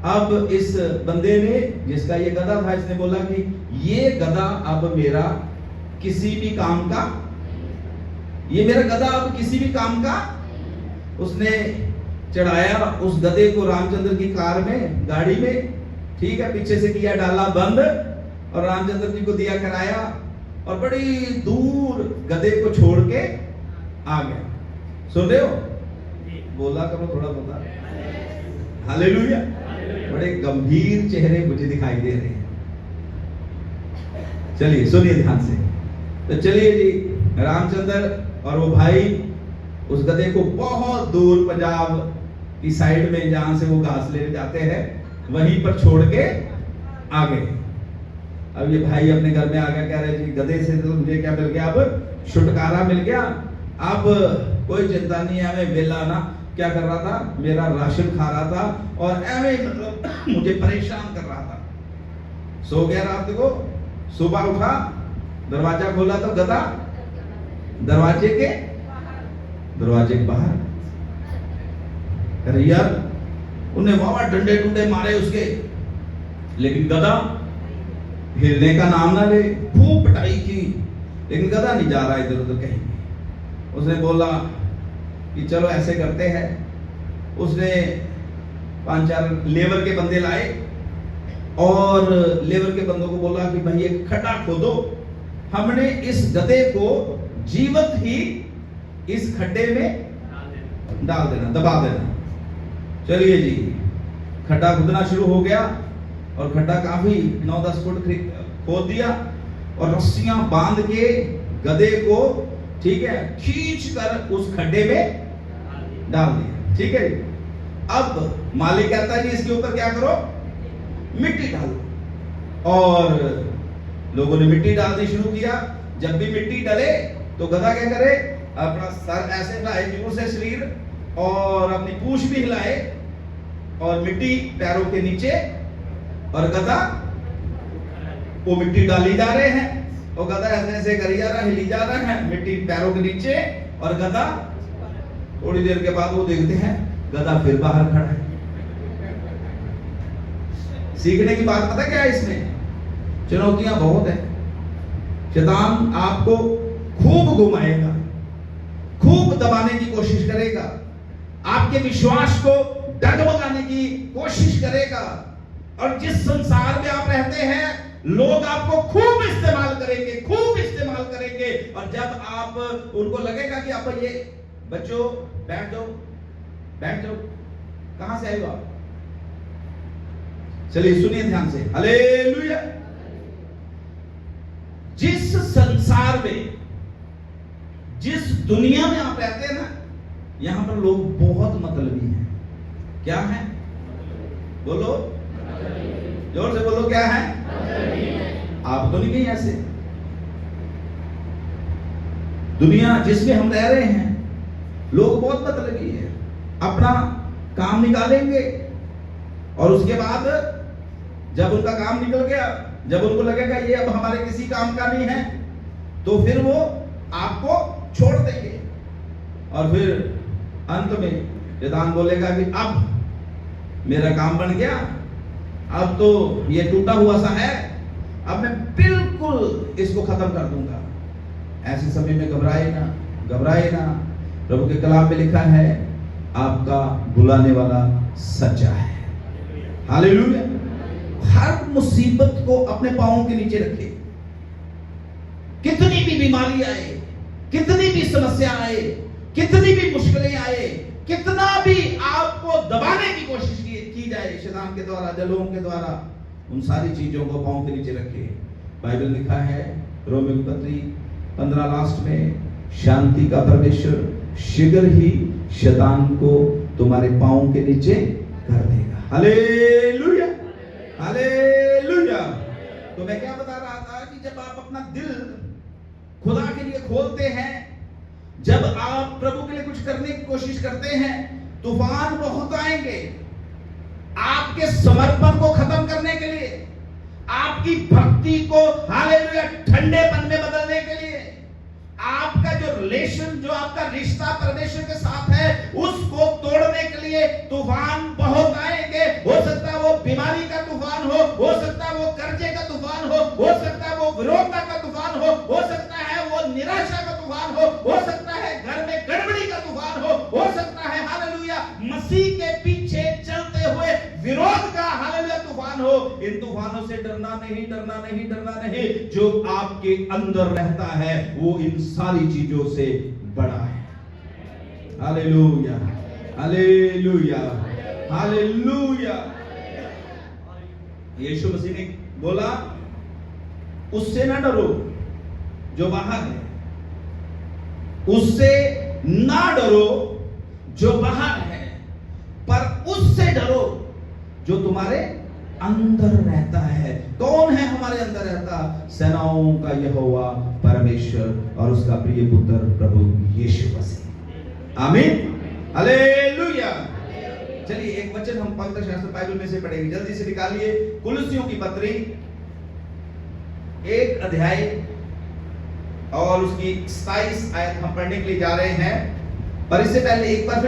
अब इस बंदे ने, जिसका ये गधा था, इसने बोला कि ये गधा अब मेरा किसी भी काम का, ये मेरा गधा अब किसी भी काम का। उसने चढ़ाया उस गधे को रामचंद्र की कार में, गाड़ी में, ठीक है, पीछे से किया डाला बंद और रामचंद्र जी को दिया कराया और बड़ी दूर गधे को छोड़ के आ गया। सुन रहे हो? बोला करो थोड़ा बहुत। हालेलुया। बड़े गंभीर चेहरे मुझे दिखाई दे रहे हैं। चलिए सुनिए ध्यान से। तो चलिए जी, रामचंद्र और वो भाई उस गधे को बहुत दूर पंजाब की साइड में, जहां से वो घास लेने जाते हैं, वहीं पर छोड़ के आ गए। अब ये भाई अपने घर में आ गया, कह रहे जी गधे से तो मुझे क्या मिल गया, अब छुटकारा मिल गया, अब कोई चिंता नहीं है। मैं वेला ना क्या कर रहा था, मेरा राशन खा रहा था और ऐਵੇਂ मतलब मुझे परेशान कर रहा था। सो गया रात को, सुबह उठा, दरवाजा खोला तो गधा दरवाजे के दरवाजे के बाहर। अरे यार, उन्हें वाह डंडे टूटे मारे उसके, लेकिन गधा हिलने का नाम ना ले। खूब पिटाई की, लेकिन गधा नहीं जा रहा इधर उधर कहीं। उसने बोला कि चलो ऐसे करते हैं। उसने 5-4 लेबर के बंदे लाए और लेबर के बंदों को बोला कि भाई एक खड्डा खोदो, हमने इस गधे को जीवित ही इस खड्डे में डाल देना, दबा देना। चलिए जी, खड्डा खुदना शुरू हो गया और खड्डा काफी 9-10 फुट खोद दिया और रस्सियां बांध के गधे को, ठीक है, खींच कर उस खड्डे में डाल दिया। ठीक है, अब मालिक कहता है कि इसके ऊपर क्या करो, मिट्टी डालो। और लोगों ने मिट्टी डालनी शुरू किया। जब भी मिट्टी डले तो गधा क्या करे, अपना सर ऐसे हिलाए जोर से शरीर, और अपनी पूंछ भी हिलाए और मिट्टी पैरों के नीचे, और गधा वो मिट्टी डाली जा रहे हैं और गधा ऐसे ऐसे करी जा रहा, हिली जा रहा है, मिट्टी पैरों के नीचे और गधा। थोड़ी देर के बाद वो देखते हैं गधा फिर बाहर खड़ा है। सीखने की बात पता क्या है इसमें? चुनौतियां बहुत है। शैतान आपको खूब घुमाएगा, खूब दबाने की कोशिश करेगा, आपके विश्वास को डगमगाने की कोशिश करेगा। और जिस संसार में आप रहते हैं, लोग आपको खूब इस्तेमाल करेंगे, खूब इस्तेमाल करेंगे। और जब आप उनको लगेगा कि आप ये बच्चों बैठ जाओ, बैठ जाओ, कहां से आए हो आप? चलिए सुनिए ध्यान से, हालेलुया। जिस संसार में, जिस दुनिया में आप रहते हैं ना, यहां पर लोग बहुत मतलबी हैं। क्या है? बोलो, जोर से बोलो, क्या है? आप तो नहीं कहीं ऐसे। दुनिया जिसमें हम रह रहे हैं, लोग बहुत मतलबी है। अपना काम निकालेंगे और उसके बाद जब उनका काम निकल गया, जब उनको लगेगा ये अब हमारे किसी काम का नहीं है, तो फिर वो आपको छोड़ देंगे। और फिर अंत में शैतान बोलेगा कि अब मेरा काम बन गया, अब तो ये टूटा हुआ सा है, अब मैं बिल्कुल इसको खत्म कर दूंगा। ऐसे समय में घबराए ना, घबराए ना। प्रभु के कलाम में लिखा है, आपका बुलाने वाला सच्चा है। हालेलुया। हर मुसीबत को अपने पांवों के नीचे रखे। कितनी भी बीमारी आए, कितनी भी समस्या आए, कितनी भी मुश्किलें आए, कितना भी आपको दबाने की कोशिश की जाए शैतान के द्वारा, जलों के द्वारा, उन सारी चीजों को पांव के नीचे रखे। बाइबल लिखा है रोमी की पत्री 15 लास्ट में, शांति का परमेश्वर शीघ्र ही शैतान को तुम्हारे पांव के नीचे कर देगा। Hallelujah, hallelujah. तो मैं क्या बता रहा था कि जब आप अपना दिल खुदा के लिए खोलते हैं, जब आप प्रभु के लिए कुछ करने की कोशिश करते हैं, तूफान बहुत आएंगे आपके समर्पण को खत्म करने के लिए, आपकी भक्ति को हालेलुया ठंडेपन में बदलने के लिए, आपका जो रिलेशन, जो आपका रिश्ता परमेश्वर के साथ है, उसको तोड़ने के लिए तूफान बहुत आएंगे। हो सकता है वो बीमारी का तूफान हो सकता है वो कर्जे का तूफान हो सकता है वो विरोधता का तूफान हो सकता है वो निराशा का तूफान हो सकता है घर में गड़बड़ी का तूफान हो सकता है हालेलुया मसीह के पीछे चलते हुए विरोध का हालेलुया तूफान हो। इन तूफानों से डरना नहीं, डरना नहीं, डरना नहीं। जो आपके अंदर रहता है वो इन सारी चीजों से बड़ा है। Hallelujah, hallelujah, hallelujah. Yeshu Masih ने बोला, उससे ना डरो जो बाहर है, उससे ना डरो जो बाहर है, पर उससे डरो जो तुम्हारे अंदर रहता है। कौन है हमारे अंदर रहता? सेनाओं का यहोवा परमेश्वर और उसका प्रिय पुत्र प्रभु यीशु मसीह। आमीन, हालेलुया। चलिए एक वचन हम पवित्र शास्त्र बाइबल में से पढ़ेंगे, जल्दी से निकालिए। कुलुस्सियों की पत्री 1 अध्याय और उसकी 27 आयत हम पढ़ने के लिए जा रहे हैं। पर इससे पहले एक बार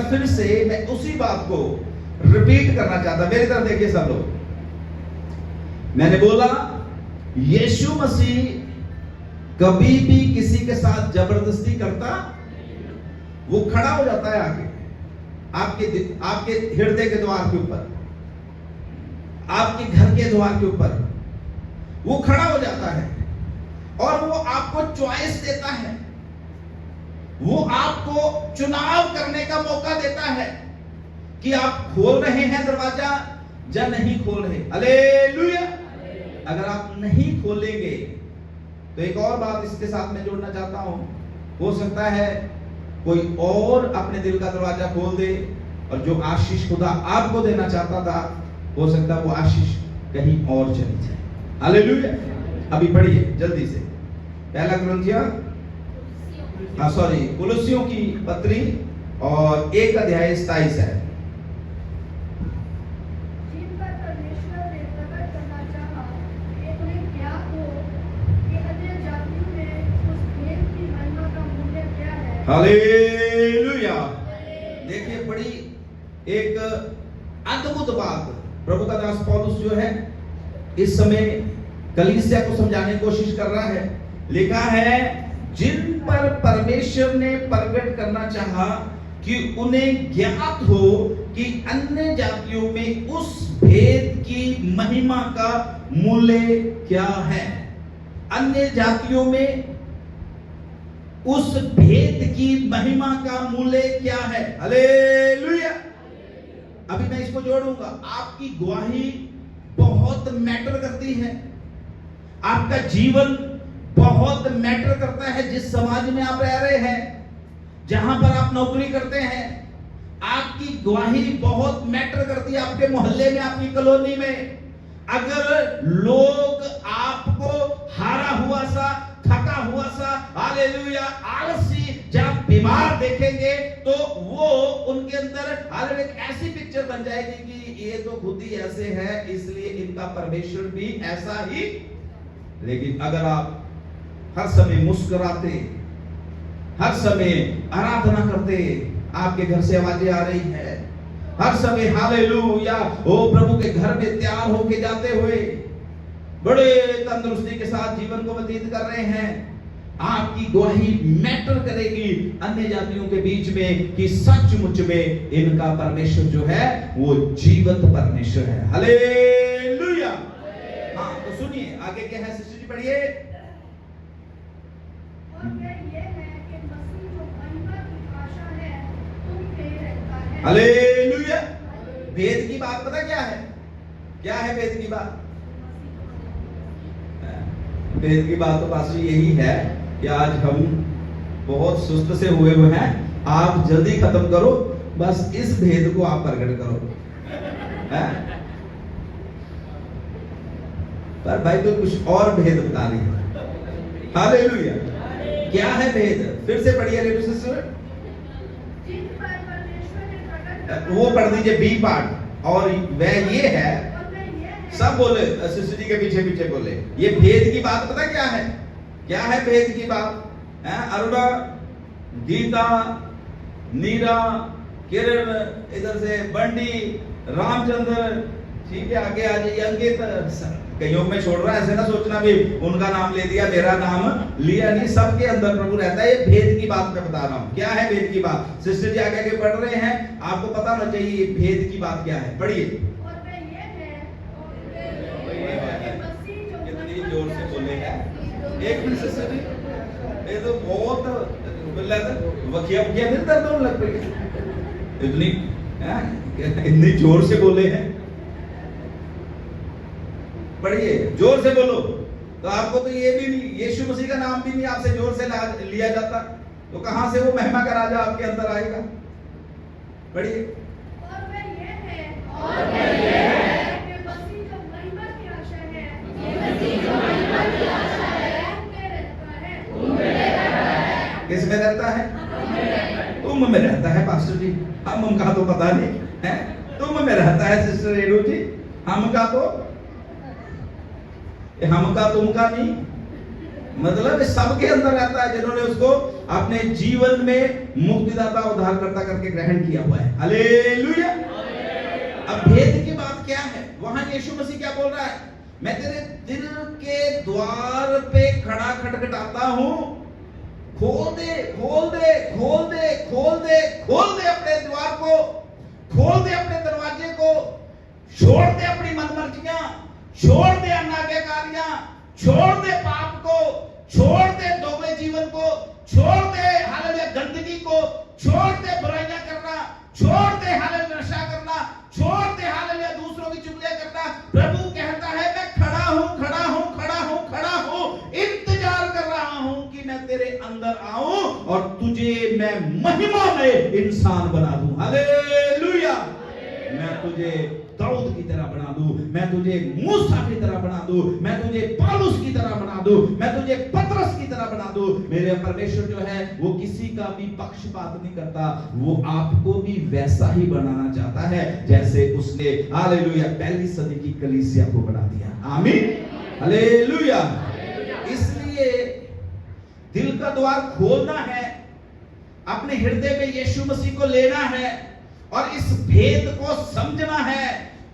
फिर से मैं उसी बात को रिपीट करना चाहता। मेरी तरफ देखिए सब लोग। मैंने बोला यीशु मसीह कभी भी किसी के साथ जबरदस्ती करता, वो खड़ा हो जाता है आगे आपके हृदय के द्वार के ऊपर, आपके घर के द्वार के ऊपर वो खड़ा हो जाता है और वो आपको चॉइस देता है, वो आपको चुनाव करने का मौका देता है कि आप खोल रहे हैं दरवाजा या नहीं खोल रहे। हालेलुया। अगर आप नहीं खोलेंगे तो एक और बात इसके साथ मैं जोड़ना चाहता हूं, हो सकता है कोई और अपने दिल का दरवाजा खोल दे और जो आशीष खुदा आपको देना चाहता था, हो सकता है वो आशीष कहीं और चली जाए। हालेलुया। अभी पढ़िए जल्दी से पहला कुलुस्सियों की पत्री और 1 अध्याय 27 है। हालेलुया। देखिए बड़ी एक अद्भुत बात प्रभु का दास पौलुस जो है इस समय कलीसिया को समझाने की कोशिश कर रहा है। लिखा है जिन पर परमेश्वर ने प्रकट करना चाहा कि उन्हें ज्ञात हो कि अन्य जातियों में उस भेद की महिमा का मूल्य क्या है। अन्य जातियों में उस भेद की महिमा का मूल्य क्या है। हालेलुया। अभी मैं इसको जोड़ूंगा। आपकी गवाही बहुत मैटर करती है, आपका जीवन बहुत मैटर करता है। जिस समाज में आप रह रहे हैं, जहां पर आप नौकरी करते हैं, आपकी गवाही बहुत मैटर करती है। आपके मोहल्ले में, आपकी कॉलोनी में अगर लोग आपको हारा हुआ सा, थका हुआ सा, हालेलुया, आलसी, जब बीमार देखेंगे तो वो उनके अंदर एक ऐसी पिक्चर बन जाएगी कि ये तो खुद ही ऐसे है, इसलिए इनका परमेश्वर भी ऐसा ही। लेकिन अगर आप हर समय मुस्कुराते, हर समय आराधना करते, आपके घर से आवाजें आ रही है, हर समय हालेलुया ओ प्रभु के घर में तैयार होके जाते हुए बड़े तंदुरुस्ती के साथ जीवन को व्यतीत कर रहे हैं, आपकी गवाही मैटर करेगी अन्य जातियों के बीच में कि सचमुच में इनका परमेश्वर जो है वो जीवंत परमेश्वर है। हालेलुया। हाँ तो सुनिए आगे क्या है, सिस्टर जी पढ़िए। हालेलुया। भेद की बात पता क्या है? क्या है भेद की बात? भेद की बात तो पास यही है कि आज हम बहुत सुस्त से हुए हैं, आप जल्दी खत्म करो, बस इस भेद को आप प्रकट करो। पर भाई तो कुछ और भेद बता रही है। हालेलुया। क्या है भेद? फिर से पढ़िए लेडीज सिस्टर, वो पढ़ दीजिए बी पार्ट। और वह ये है, सब बोले सिस्टर जी के पीछे पीछे बोले, ये भेद की बात पता क्या है? क्या है भेद की बात? अरुणा, गीता, नीरा, किरण, इधर से बंडी, रामचंद्र, ठीक है आगे आ जाइए, अंकित, कईयों में छोड़ रहा है, ऐसे ना सोचना भी उनका नाम ले दिया मेरा नाम लिया नहीं, सबके अंदर प्रभु रहता है। ये भेद की बात मैं बता रहा हूं। क्या है भेद की बात? सिस्टर जी आगे आगे पढ़ रहे हैं, आपको पता होना चाहिए भेद की बात क्या है। पढ़िए। कितनी जोर से बोले हैं, एक मिनट सिस्टर जी, ये तो बहुत वकिया वकिया फिर दर्द होने लग पड़ी, इतनी जोर से बोले हैं। पढ़िए, जोर से बोलो। तो आपको तो ये भी नहीं, यीशु मसीह का नाम भी नहीं आपसे जोर से लिया जाता, तो कहां से वो महिमा का राजा आपके अंदर आएगा? पढ़िए। और वह ये है कि मसीह जो महिमा की आशा है, किस में रहता है? तुम में रहता है पास्टर जी। हम का तो पता नहीं है, तुम में रहता है सिस्टर रेणु जी। हम का तो तुम का नहीं, मतलब सबके अंदर रहता है जिन्होंने उसको अपने जीवन में मुक्तिदाता उद्धारकर्ता करके ग्रहण किया हुआ है। हालेलुया। अब भेद की बात क्या है? वहां यीशु मसीह क्या बोल रहा है? मैं तेरे दिल के द्वार पे खड़ा खटखटाता हूं, खोल दे खोल दे खोल दे खोल दे खोल दे अपने द्वार को, खोल दे अपने दरवाजे को, छोड़ दे अपनी मनमर्जियां, छोड़ दे अनाज्ञाकारियां, छोड़ दे पाप को, छोड़ दे दोगले जीवन को, छोड़ दे हालेलुया गंदगी को, छोड़ दे बुराइयां करना, छोड़ दे हालेलुया नशा करना, छोड़ दे हालेलुया दूसरों की चुगलियां करना। प्रभु कहता है मैं खड़ा हूं खड़ा हूं खड़ा हूं खड़ा हूं, इंतजार कर रहा हूं कि मैं तेरे अंदर आऊं और तुझे मैं महिमा में इंसान बना दूं। हालेलुया। मैं तुझे दाऊद की तरह बना दूं, मैं तुझे मूसा की तरह बना दूं, मैं तुझे पौलुस की तरह बना दूं, मैं तुझे पतरस की तरह बना दूं। मेरे परमेश्वर जो है वो किसी का भी पक्षपात नहीं करता, वो आपको भी वैसा ही बनाना चाहता है जैसे उसने हालेलुया पहली सदी की कलीसिया को बना दिया। आमीन हालेलुया। इसलिए दिल का द्वार खोलना है, अपने हृदय में यीशु मसीह को लेना है और इस भेद को समझना है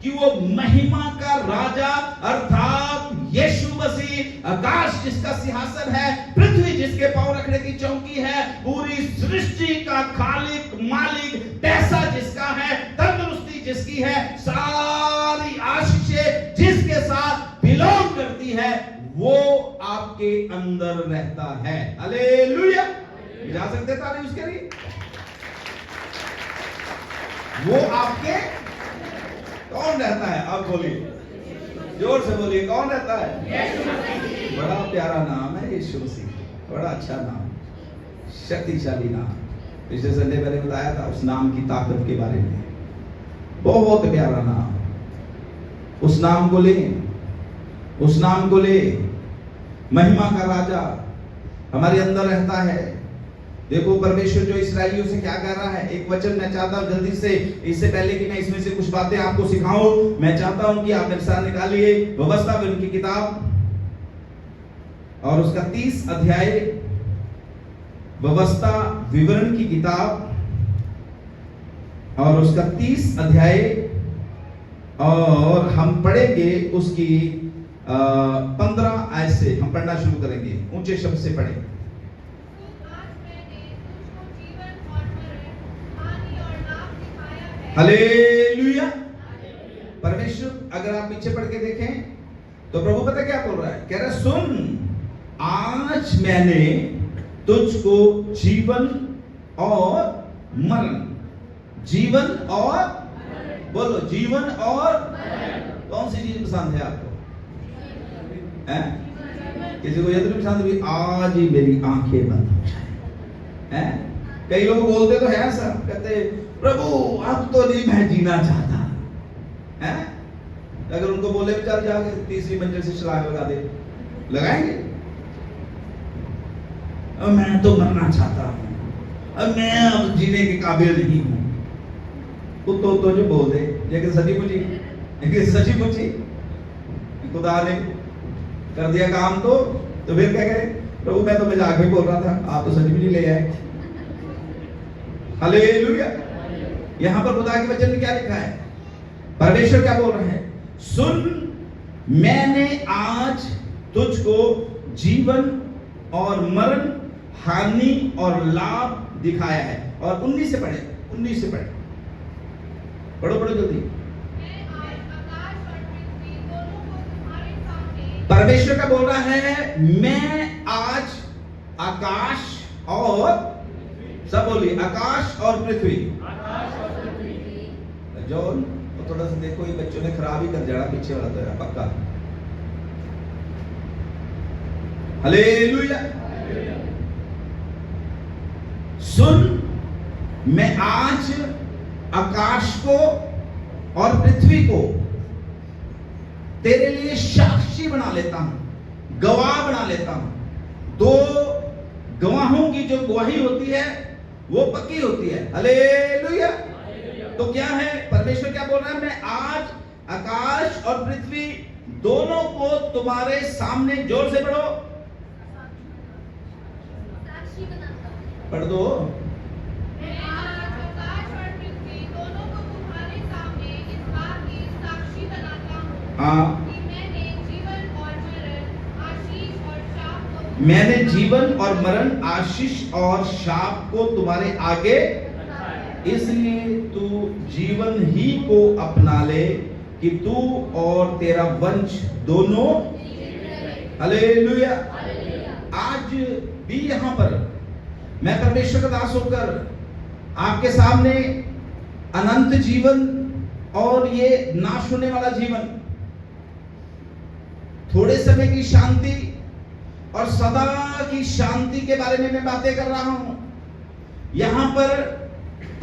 कि वो महिमा का राजा अर्थात यीशु मसीह, आकाश जिसका सिंहासन है, पृथ्वी जिसके पांव रखने की चौकी है, पूरी सृष्टि का खालिक मालिक, पैसा जिसका है, तंदुरुस्ती जिसकी है, सारी आशीषें जिसके साथ बिलोंग करती है, वो आपके अंदर रहता है। हालेलुया। जा सकते ताली उसके लिए? वो आपके कौन रहता है? आप बोलिए, जोर से बोलिए, कौन रहता है? बड़ा प्यारा नाम है यीशु मसीह, बड़ा अच्छा नाम, शक्तिशाली नाम। पिछले संडे मैंने बताया था उस नाम की ताकत के बारे में। बहुत प्यारा नाम, उस नाम को ले, उस नाम को ले। महिमा का राजा हमारे अंदर रहता है। देखो परमेश्वर जो इस्राएलियों से क्या कह रहा है, एक वचन मैं चाहता हूं जल्दी से, इससे पहले कि मैं इसमें से कुछ बातें आपको सिखाऊं, मैं चाहता हूं कि आप मेरे साथ निकालिए व्यवस्था विवरण की किताब और उसका 30 अध्याय, व्यवस्था विवरण की किताब और उसका 30 अध्याय, और हम पढ़ेंगे उसकी 15 आयत से हम पढ़ना शुरू करेंगे। ऊंचे शब्द से पढ़ें। हालेलुया। परमेश्वर, अगर आप पीछे पढ़ के देखें तो प्रभु पता क्या बोल रहा है? कह रहा है सुन, आज मैंने तुझको जीवन और मरण, जीवन और, बोलो जीवन और, कौन सी चीज पसंद है आपको? किसी को यदि पसंद भी, आज ही मेरी आंखें बंद हो जाए। कई लोग बोलते तो है ऐसा, कहते प्रभु अब तो नहीं मैं जीना चाहता है। अगर उनको बोले भी चल जाके 3री मंजिल से छलांग लगा दे, लगाएंगे? अब मैं तो मरना चाहता हूं, अब मैं अब जीने के काबिल नहीं हूं। तो जो बोल दे, लेकिन सच्ची पूछी, लेकिन सच्ची पूछी, खुदा ने कर दिया काम तो फिर क्या करें? प्रभु मैं तो मजाक में बोल रहा था, आप तो सच में नहीं ले आए। हालेलुया। यहां पर खुदा के वचन में क्या लिखा है? परमेश्वर क्या बोल रहे हैं? सुन, मैंने आज तुझको जीवन और मरण, हानि और लाभ दिखाया है। और 19 से पढ़े, 19 से पढ़े, पढ़ो पढ़ो जल्दी। परमेश्वर का बोल रहा है मैं आज आकाश और, सब बोलिए, आकाश और पृथ्वी। जॉन तो थोड़ा सा देखो, ये बच्चों ने खराब ही कर जाना, पीछे वाला तो है पक्का। हालेलुया। सुन, मैं आज आकाश को और पृथ्वी को तेरे लिए साक्षी बना लेता हूं, गवाह बना लेता हूं। 2 गवाहों की जो गवाही होती है वो पक्की होती है। हालेलुया। तो क्या है? परमेश्वर क्या बोल रहा है? मैं आज आकाश और पृथ्वी दोनों को तुम्हारे सामने, जोर से पढ़ो, पढ़ दो। मैं आज आकाश और पृथ्वी दोनों को तुम्हारे सामने इस बात की साक्षी बनाता हूँ हाँ, कि मैंने जीवन और मरण, आशीष और शाप को मैंने जीवन और मरण, आशीष और शाप को तुम्हारे आगे, इसलिए तू जीवन ही को अपना ले कि तू और तेरा वंश दोनों। हालेलुया। आज भी यहां पर मैं परमेश्वर का दास होकर आपके सामने अनंत जीवन और ये नाश होने वाला जीवन, थोड़े समय की शांति और सदा की शांति के बारे में मैं बातें कर रहा हूं। यहां पर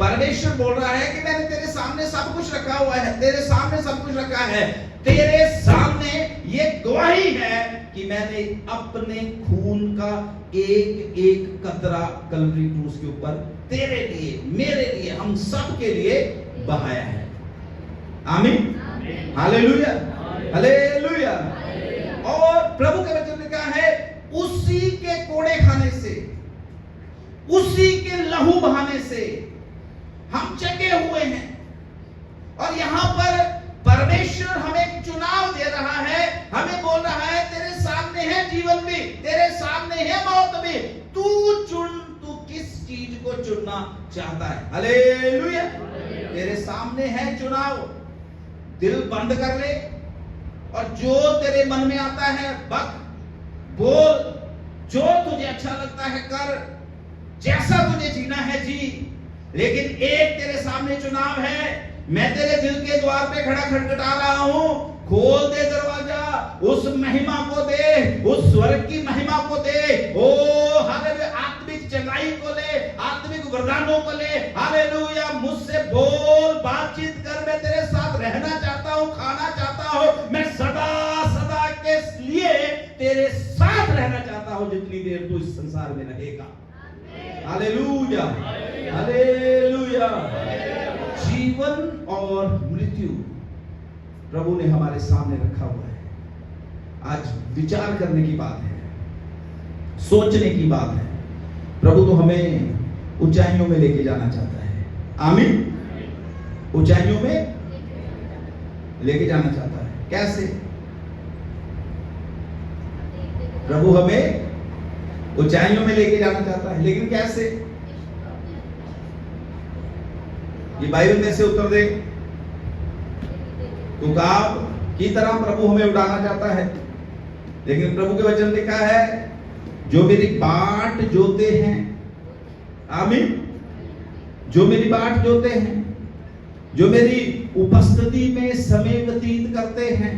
परमेश्वर बोल रहा है कि मैंने तेरे सामने सब कुछ रखा हुआ है, तेरे सामने सब कुछ रखा है, तेरे सामने ये गवाही है कि मैंने अपने खून का एक एक कतरा कलवरी क्रूस के ऊपर तेरे लिए, मेरे लिए, हम सब के लिए बहाया है। आमीन, हालेलुया, हालेलुया। और प्रभु के वचन में क्या है, उसी के कोड़े खाने से, उसी के लहू बहाने से हम चंगे हुए हैं। और यहां पर परमेश्वर हमें चुनाव दे रहा है, हमें बोल रहा है तेरे सामने है जीवन भी, तेरे सामने है मौत भी, तू चुन, तू किस चीज को चुनना चाहता है। हालेलुया। तेरे सामने है चुनाव, दिल बंद कर ले और जो तेरे मन में आता है बक, बोल, जो तुझे अच्छा लगता है कर, जैसा तुझे जीना है जी। लेकिन एक तेरे सामने चुनाव है, मैं तेरे दिल के द्वार पे खड़ा खटखटा रहा हूं, खोल दे दरवाजा, उस महिमा को दे, उस स्वर्ग की महिमा को दे। ओ हालेलुया, आत्मिक चंगाई को ले, आत्मिक वरदानों को ले। हालेलुया, मुझसे बोल, बातचीत कर, मैं तेरे साथ रहना चाहता हूं, खाना चाहता हूं, मैं सदा सदा के लिए तेरे साथ रहना चाहता हूं, जितनी देर तू इस संसार में रहेगा। Hallelujah, hallelujah. जीवन और मृत्यु प्रभु ने हमारे सामने रखा हुआ है। आज विचार करने की बात है, सोचने की बात है। प्रभु तो हमें ऊंचाइयों में लेके जाना चाहता है। आमीन। ऊंचाइयों में लेके जाना चाहता है। कैसे? प्रभु हमें ऊंचाइयों में लेके जाना चाहता है, लेकिन कैसे? ये बाइबल में से उत्तर दे। उकाब की तरह प्रभु हमें उड़ाना चाहता है, लेकिन प्रभु के वचन लिखा है, जो मेरी बाट जोते हैं, आमीन, जो मेरी बाट जोते हैं, जो मेरी उपस्थिति में समय व्यतीत करते हैं।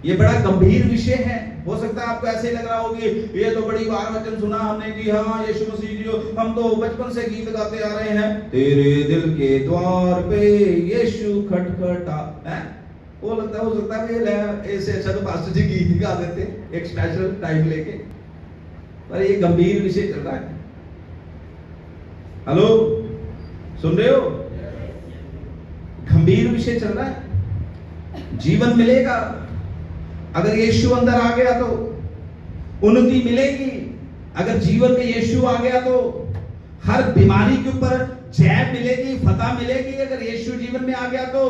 ये बड़ा गंभीर विषय है। हो सकता है आपको ऐसे लग रहा होगी, ये तो बड़ी बार वचन सुना हमने जी, हाँ यीशु मसीह जी, हम तो बचपन से गीत गाते आ रहे हैं, तेरे दिल के द्वार पे यीशु खटखटा है। वो लगता है, हो सकता है ऐसे अच्छा तो पास्टर जी गीत गा देते एक स्पेशल टाइम लेके, पर ये गंभीर विषय चल रहा है। हेलो, सुन रहे हो? गंभीर विषय चल रहा है। जीवन मिलेगा अगर यीशु अंदर आ गया तो, उन्नति मिलेगी अगर जीवन में यीशु आ गया तो, हर बीमारी के ऊपर जय मिलेगी, फतह मिलेगी अगर यीशु जीवन में आ गया तो,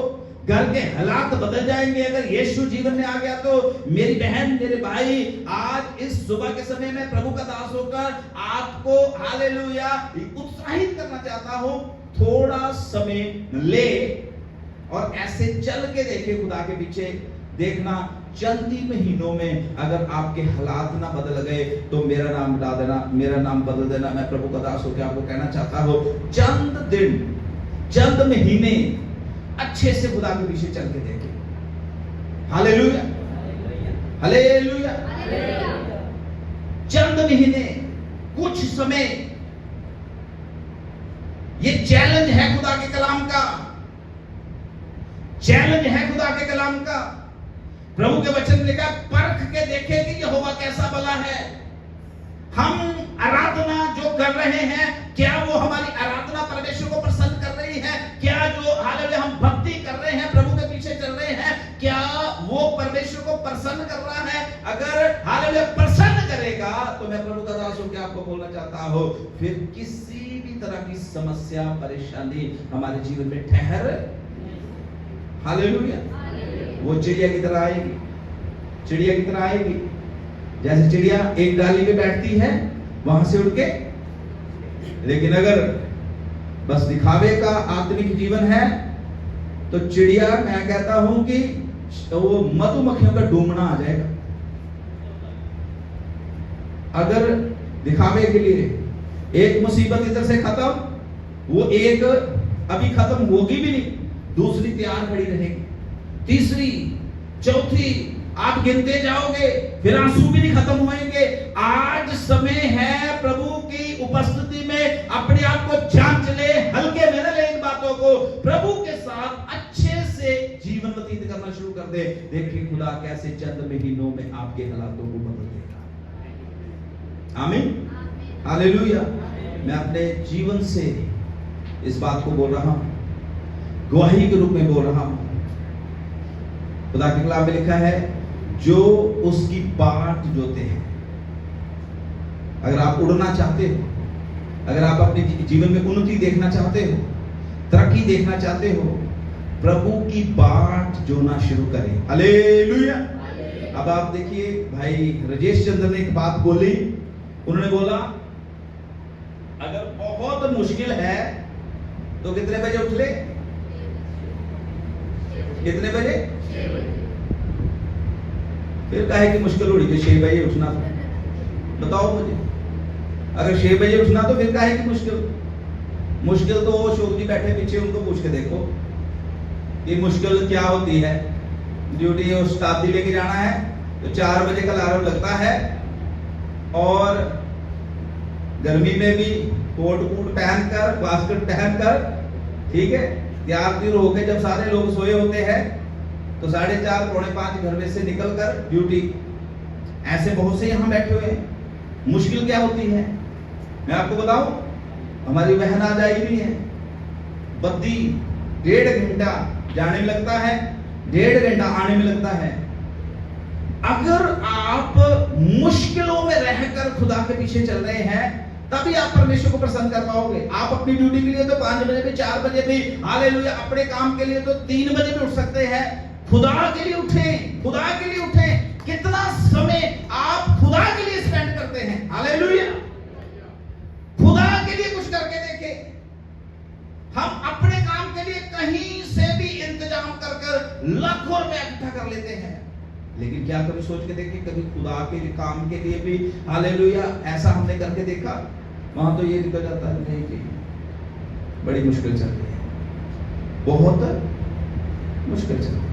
घर के हालात बदल जाएंगे अगर यीशु जीवन में आ गया तो। मेरी बहन, मेरे भाई, आज इस सुबह के समय में प्रभु का दास होकर आपको हालेलुया उत्साहित करना चाहता हूं। थोड़ा समय ले और ऐसे चल के देखे खुदा के पीछे। देखना, चंद ही महीनों में अगर आपके हालात ना बदल गए तो मेरा नाम हटा देना, मेरा नाम बदल देना। मैं प्रभु का दास होकर आपको कहना चाहता हूं, चंद दिन, चंद महीने अच्छे से खुदा के पीछे चल के देखे। Hallelujah, hallelujah. चंद महीने, कुछ समय, ये चैलेंज है खुदा के कलाम का, चैलेंज है खुदा के कलाम का। प्रभु के वचन लिखा, परख के देखे कि यहोवा कैसा भला है। हम आराधना जो कर रहे हैं, क्या वो हमारी आराधना परमेश्वर को प्रसन्न कर रही है? क्या जो हालेलुया हम भक्ति कर रहे हैं, प्रभु के पीछे चल रहे हैं, क्या वो परमेश्वर को प्रसन्न कर रहा है? अगर हालेलुया प्रसन्न करेगा तो मैं प्रभु का दास होकर आपको बोलना जाता हो, फिर किसी भी तरह की समस्या परेशानी हमारे जीवन में ठहर, हालेलुया, वो चिड़िया की तरह आएगी, चिड़िया की तरह आएगी। जैसे चिड़िया एक डाली पे बैठती है वहां से उड़ के, लेकिन अगर बस दिखावे का आत्मिक जीवन है तो चिड़िया, मैं कहता हूं कि वो मधुमक्खियों का डूबना आ जाएगा। अगर दिखावे के लिए एक मुसीबत इधर से खत्म, वो एक अभी खत्म होगी भी नहीं, दूसरी तैयार खड़ी रहेगी, तीसरी, चौथी, आप गिनते जाओगे, फिर आंसू भी नहीं खत्म होंगे। आज समय है प्रभु की उपस्थिति में अपने आप को जांच ले, हल्के में न ले इन बातों को, प्रभु के साथ अच्छे से जीवन व्यतीत करना शुरू कर दे। देखिए खुदा कैसे चंद महीनों में आपके हालातों को बदल देगा। आमीन, हालेलुया। मैं अपने जीवन से इस बात को बोल रहा हूं, गवाही के रूप में बोल रहा हूं। खुदा के कलाम में लिखा है, जो उसकी बाट जोते हैं। अगर आप उड़ना चाहते हो, अगर आप अपने जीवन में उन्नति देखना चाहते हो, तरक्की देखना चाहते हो, प्रभु की बाट जोना शुरू करें। हालेलुया। अब आप देखिए, भाई राजेश चंद्र ने एक बात बोली, उन्होंने बोला अगर बहुत मुश्किल है तो कितने बजे उठ ले? कितने बजे? 6 बजे। फिर कहे कि मुश्किल उड़ी कि 6 बजे उठना था। बताओ मुझे, अगर 6 बजे उठना तो फिर कहे कि मुश्किल तो वो शोक जी बैठे पीछे, उनको पूछ के देखो कि मुश्किल क्या होती है। ड्यूटी और शताब्दी लेके जाना है तो 4 बजे का अलार्म लगता है, और गर्मी में भी कोट कूट पहनकर, बास्केट पहनकर, ठीक है, तैयार होकर जब सारे लोग सोए होते हैं तो 4:30 पौने 5 घर में से निकलकर ड्यूटी। ऐसे बहुत से यहाँ बैठे हुए हैं। मुश्किल क्या होती है मैं आपको बताऊं, हमारी बहन आ जाएगी है, बद्दी 1.5 घंटा जाने में लगता है, 1.5 घंटा आने में लगता है। अगर आप मुश्किलों में रहकर खुदा के पीछे चल रहे हैं, तभी आप परमेश्वर को प्रसन्न कर पाओगे। आप अपनी ड्यूटी के लिए तो 5 बजे भी, 4 बजे भी, हालेलुया, अपने काम के लिए तो 3 बजे भी उठ सकते हैं। खुदा के लिए उठें, खुदा के लिए उठें। कितना समय आप खुदा के लिए स्पेंड करते हैं? हालेलुया। खुदा के लिए कुछ करके देखें। हम अपने काम के लिए कहीं से भी इंतजाम कर लाखों रुपए इकट्ठा कर लेते हैं, लेकिन क्या कभी सोच के देखें, कभी खुदा के काम के लिए भी, हालेलुया, ऐसा हमने करके देखा? वहां तो ये निकल जाता है नहीं कि बड़ी मुश्किल चल रही है, बहुत मुश्किल चल रही है।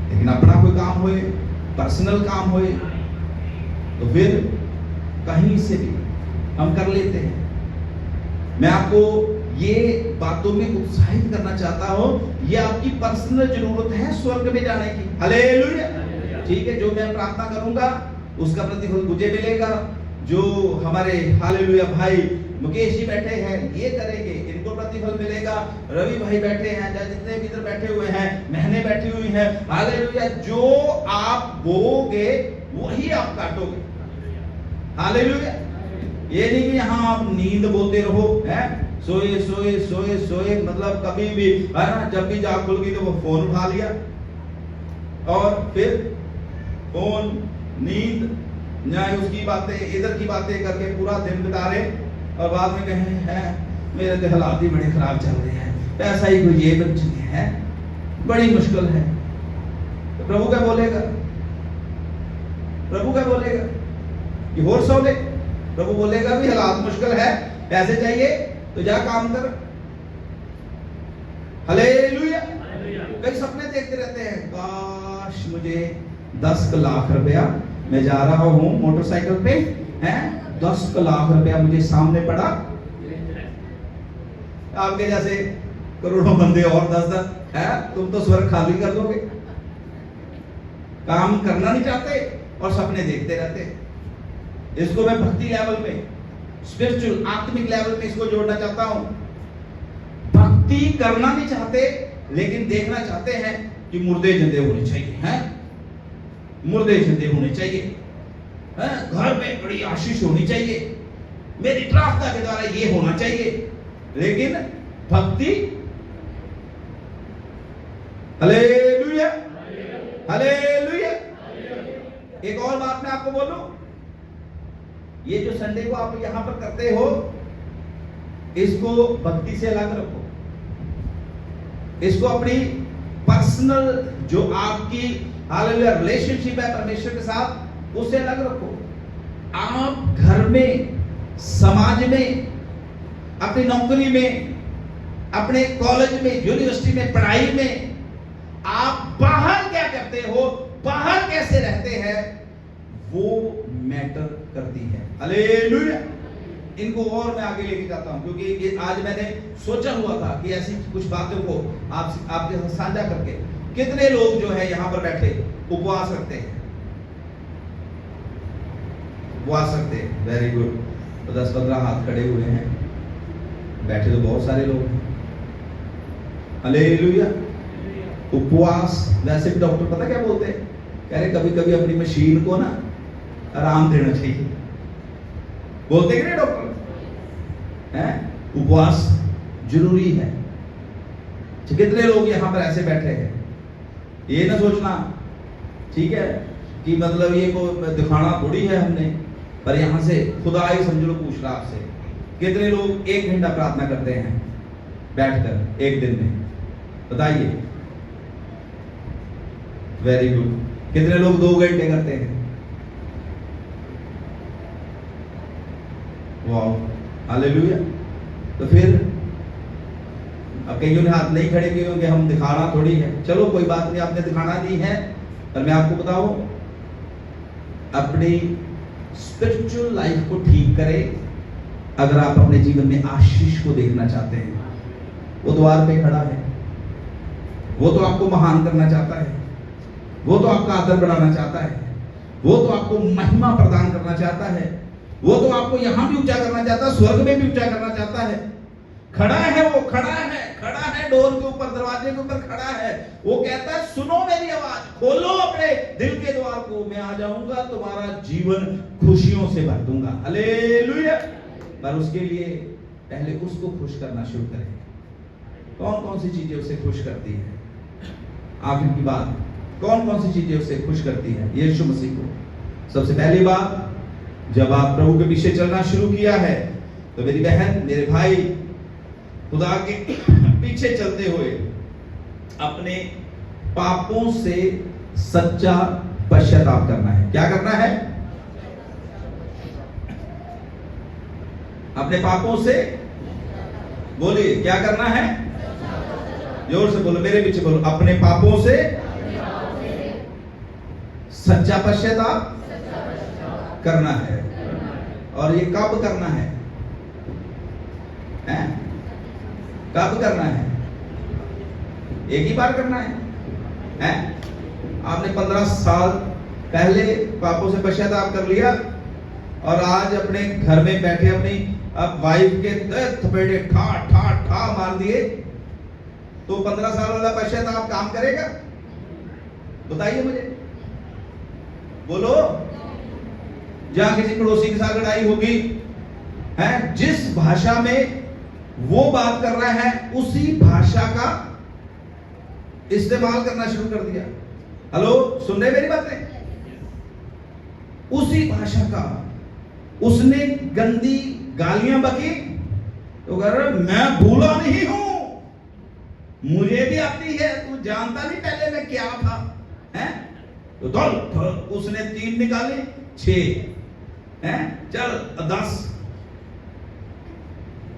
लेकिन अपना कोई काम होए, पर्सनल काम होए, तो फिर कहीं से भी हम कर लेते हैं। मैं आपको ये बातों में उत्साहित करना चाहता हूं, ये आपकी पर्सनल जरूरत है स्वर्ग में जाने की। हालेलुया, ठीक है। जो मैं प्रार्थना करूंगा उसका प्रतिफल मुझे मिलेगा। जो हमारे हालेलुया भाई मुकेश जी बैठे हैं, ये करेंगे, इनको प्रतिफल मिलेगा। रवि भाई बैठे हैं, जितने भी इधर बैठे हुए हैं, बहनें बैठी हुई हैं, हालेलुया, जो आप बोओगे वही आप काटोगे। हालेलुया। ये नहीं कि यहाँ आप नींद बोलते रहो, हैं, सोए सोए सोए सोए, मतलब कभी भी, है ना, जब भी जाग खुल गई तो वो फोन उठा लिया और फिर फोन, नींद, न्याय, उसकी बातें, इधर की बातें करके पूरा दिन बिता रहे, और बाद में कहें हैं मेरे तो हालात ही बड़े खराब चल रहे हैं, पैसा ही कोई ये बन चुके हैं, बड़ी मुश्किल है। तो प्रभु क्या बोलेगा? प्रभु क्या बोलेगा कि होर सो ले? प्रभु बोलेगा भी हालात मुश्किल है, पैसे चाहिए तो जा काम कर। हालेलुया। कई सपने देखते रहते हैं, काश मुझे 10 लाख रुपया, मैं जा रहा हूं मोटरसाइकिल पे, हैं, 10 लाख रुपया मुझे सामने पड़ा, आपके जैसे करोड़ों बंदे और 10 है, तुम तो स्वर्ग खाली कर दोगे। काम करना नहीं चाहते और सपने देखते रहते। इसको मैं भक्ति लेवल में, स्पिरिचुअल, आत्मिक लेवल में इसको जोड़ना चाहता हूं। भक्ति करना नहीं चाहते, लेकिन देखना चाहते हैं कि मुर्दे जिंदे होने चाहिए, हैं, मुर्दे जिंदे होने चाहिए, हैं, घर में बड़ी आशीष होनी चाहिए, मेरी प्रार्थना के द्वारा ये होना चाहिए, लेकिन भक्ति, हालेलुया, हालेलुया। एक और बात मैं आपको बोलूं, ये जो संडे को आप यहां पर करते हो, इसको भक्ति से अलग रखो, इसको अपनी पर्सनल जो आपकी हालेलुया रिलेशनशिप है परमेश्वर के साथ, उससे अलग रखो। आप घर में, समाज में, अपनी नौकरी में, अपने कॉलेज में, यूनिवर्सिटी में, पढ़ाई में, आप बाहर क्या करते हो, बाहर कैसे रहते हैं, वो मैटर करती है। हालेलुया। इनको और मैं आगे लेके जाता हूं, क्योंकि ये आज मैंने सोचा हुआ था कि ऐसी कुछ बातों को आपके साथ साझा करके। कितने लोग जो है यहां पर बैठे उपवास रखते हैं, उपवास रखते हैं, वेरी गुड। तो 10-15 हाथ खड़े हुए हैं, बैठे तो बहुत सारे लोग हैं। हालेलुया। उपवास, वैसे भी डॉक्टर पता क्या बोलते हैं, कह रहे कभी कभी अपनी मशीन को ना आराम देना चाहिए, बोलते कि नहीं डॉक्टर हैं? उपवास जरूरी है। तो कितने लोग यहां पर ऐसे बैठे हैं, ये ना सोचना ठीक है कि मतलब ये को दिखाना थोड़ी है हमने, पर यहां से खुदा ही समझ लो पूछ रहा आपसे, कितने लोग 1 घंटा प्रार्थना करते हैं बैठकर एक दिन में, बताइए। Very good. कितने लोग 2 घंटे करते हैं? वाह, हालेलुया। तो फिर अब कईयों ने हाथ नहीं खड़े किए होंगे, हम दिखाना थोड़ी है, चलो कोई बात नहीं, आपने दिखाना नहीं है, पर मैं आपको बताऊं, अपनी स्पिरिचुअल लाइफ को ठीक करें। अगर आप अपने जीवन में आशीष को देखना चाहते हैं, वो द्वार पे खड़ा है, वो तो आपको महान करना चाहता है, वो तो आपका आदर बढ़ाना चाहता है, वो तो आपको महिमा प्रदान करना चाहता है, वो तो आपको यहां भी ऊंचा करना चाहता है, स्वर्ग में भी ऊंचा करना चाहता है। खड़ा है, वो खड़ा है, खड़ा है डोर के ऊपर, दरवाजे के ऊपर खड़ा है। वो कहता है सुनो मेरी आवाज, खोलो अपने दिल के द्वार को, मैं आ जाऊंगा, तुम्हारा जीवन खुशियों से भर दूंगा। हालेलुया। पर उसके लिए पहले उसको खुश करना शुरू करें। कौन कौन सी चीजें उसे खुश करती है? आखिर की बात, कौन कौन सी चीजें उसे खुश करती है यीशु मसीह को? सबसे पहली बात, जब आप प्रभु के पीछे चलना शुरू किया है, तो मेरी बहन, मेरे भाई, खुदा के पीछे चलते हुए अपने पापों से सच्चा पश्चाताप करना है। क्या करना है? अपने पापों से, बोलिए क्या करना है? जोर से बोलो, मेरे पीछे बोलो, अपने पापों से सच्चा पश्चाताप करना है। और ये कब करना है? कब करना है? एक ही बार करना है? आपने 15 साल पहले पापों से पश्चाताप कर लिया और आज अपने घर में बैठे अपनी अब वाइफ के थपेड़े ठा ठा ठा मार दिए, तो 15 साल वाला पश्चाताप काम करेगा? बताइए मुझे, बोलो। जहां किसी पड़ोसी के साथ लड़ाई होगी, है, जिस भाषा में वो बात कर रहा है, उसी भाषा का इस्तेमाल करना शुरू कर दिया। हेलो, सुन रहे मेरी बातें? उसी भाषा का उसने गंदी गालियां बकी, तो कह रहा मैं भूला नहीं हूं, मुझे भी आती है, तू जानता नहीं पहले मैं क्या था, हैं? तो दौड़, उसने 3 निकाले, 6, हैं? चल 10,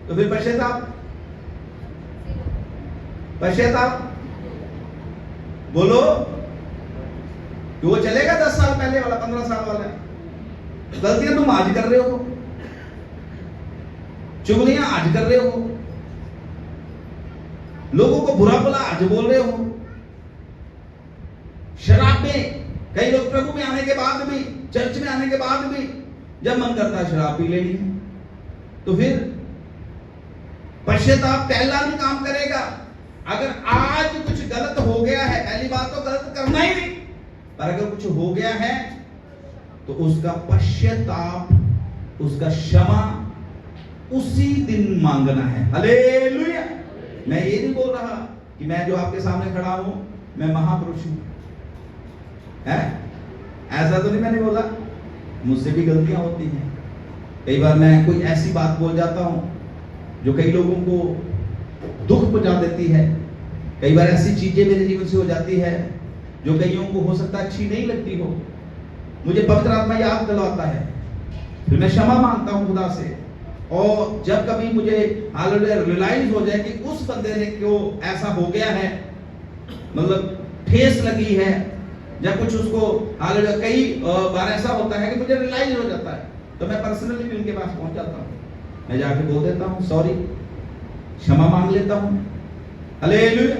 तो फिर पश्चाताप, पश्चाताप बोलो कि वो चलेगा 10 साल पहले वाला, 15 साल वाला। गलतियां तुम आज कर रहे हो, चुगलियां आज कर रहे हो, लोगों को बुरा भला आज बोल रहे हो, शराबें, कई लोग प्रभु में आने के बाद भी, चर्च में आने के बाद भी जब मन करता है शराब पी लेनी है। तो फिर पश्चाताप पहला भी काम करेगा। अगर आज कुछ गलत हो गया है, पहली बात तो गलत करना ही नहीं, पर अगर कुछ हो गया है तो उसका पश्चाताप, उसका क्षमा उसी दिन मांगना है। हालेलुया। मैं ये नहीं बोल रहा कि मैं जो आपके सामने खड़ा हूं मैं महापुरुष हूं, है ऐसा तो नहीं मैंने बोला। मुझसे भी गलतियां होती हैं। कई बार मैं कोई ऐसी बात बोल जाता हूं जो कई लोगों को दुख पहुंचा देती है। कई बार ऐसी चीजें मेरे जीवन से हो जाती है जो कईयों को हो सकता है अच्छी नहीं लगती हो। मुझे पवित्र आत्मा याद दिलवाता है, फिर मैं क्षमा मांगता हूं खुदा से। और जब कभी मुझे रियलाइज हो जाए कि उस बंदे ने क्यों ऐसा हो गया है, मतलब ठेस लगी है या कुछ उसको कई बार ऐसा होता है कि मुझे रियलाइज हो जाता है, तो मैं पर्सनली भी उनके पास पहुंच जाता हूं। मैं जाके बोल देता हूं सॉरी, क्षमा मांग लेता हूं। हालेलुया।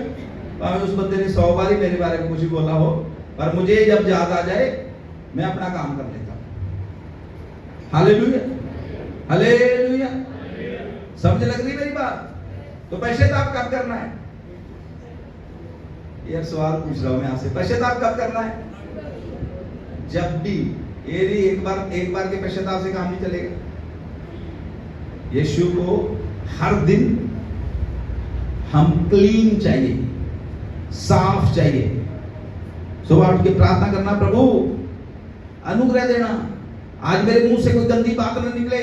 भाਵੇਂ उस बंदे ने 100 बार ही मेरे बारे में कुछ भी बोला हो, पर मुझे जब याद आ जाए मैं अपना काम कर लेता हूं। Hallelujah, hallelujah. समझ लग रही मेरी बात? तो पश्चाताप कब करना है? यार सवाल पूछ रहा हूं मैं आपसे, पश्चाताप कब करना है? जब भी। ये नहीं एक बार के पश्चाताप से काम नहीं चलेगा। यीशु को हर दिन हम क्लीन चाहिए, साफ चाहिए। सुबह उठ के प्रार्थना करना, प्रभु अनुग्रह देना, आज मेरे मुंह से कोई गंदी बात न निकले,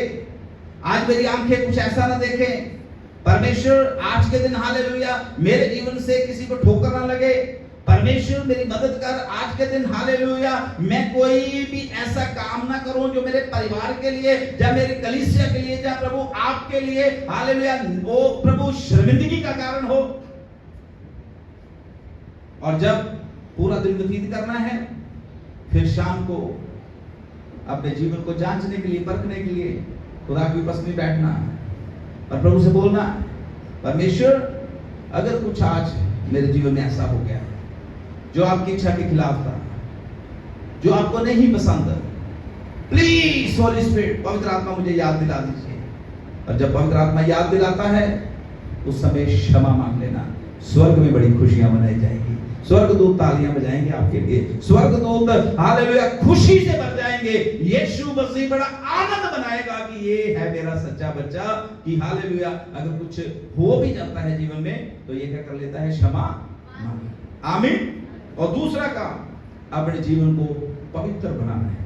आज मेरी आंखें कुछ ऐसा न देखें। परमेश्वर आज के दिन हालेलुया मेरे जीवन से किसी को ठोकर ना लगे। परमेश्वर मेरी मदद कर आज के दिन हालेलुया, मैं कोई भी ऐसा काम ना करूं जो मेरे परिवार के लिए या मेरी कलीसिया के लिए या प्रभु आपके लिए हालेलुया वो प्रभु शर्मिंदगी का कारण हो। और जब पूरा दिन व्यतीत करना है, फिर शाम को अपने जीवन को जांचने के लिए, परखने के लिए खुदा की उपस्थिति में बैठना और प्रभु से बोलना, परमेश्वर अगर कुछ आज मेरे जीवन में ऐसा हो गया जो आपकी इच्छा के खिलाफ था, जो आपको नहीं पसंद, प्लीज होली स्पिरिट पवित्र आत्मा मुझे याद दिला दीजिए। और जब पवित्र आत्मा याद दिलाता है उस समय क्षमा मांग लेना। स्वर्ग में बड़ी खुशियां मनाई जाएंगी, स्वर्गदूत तालियां बजाएंगे आपके लिए, स्वर्गदूत हालेलुया खुशी से भर जाएंगे। यीशु मसीह बड़ा आनंद बनाएगा कि ये है मेरा सच्चा बच्चा, कि हालेलुया अगर कुछ हो भी जाता है जीवन में तो ये क्या कर लेता है, क्षमा मांगे। आमीन। और दूसरा काम, अपने जीवन को पवित्र बनाना है।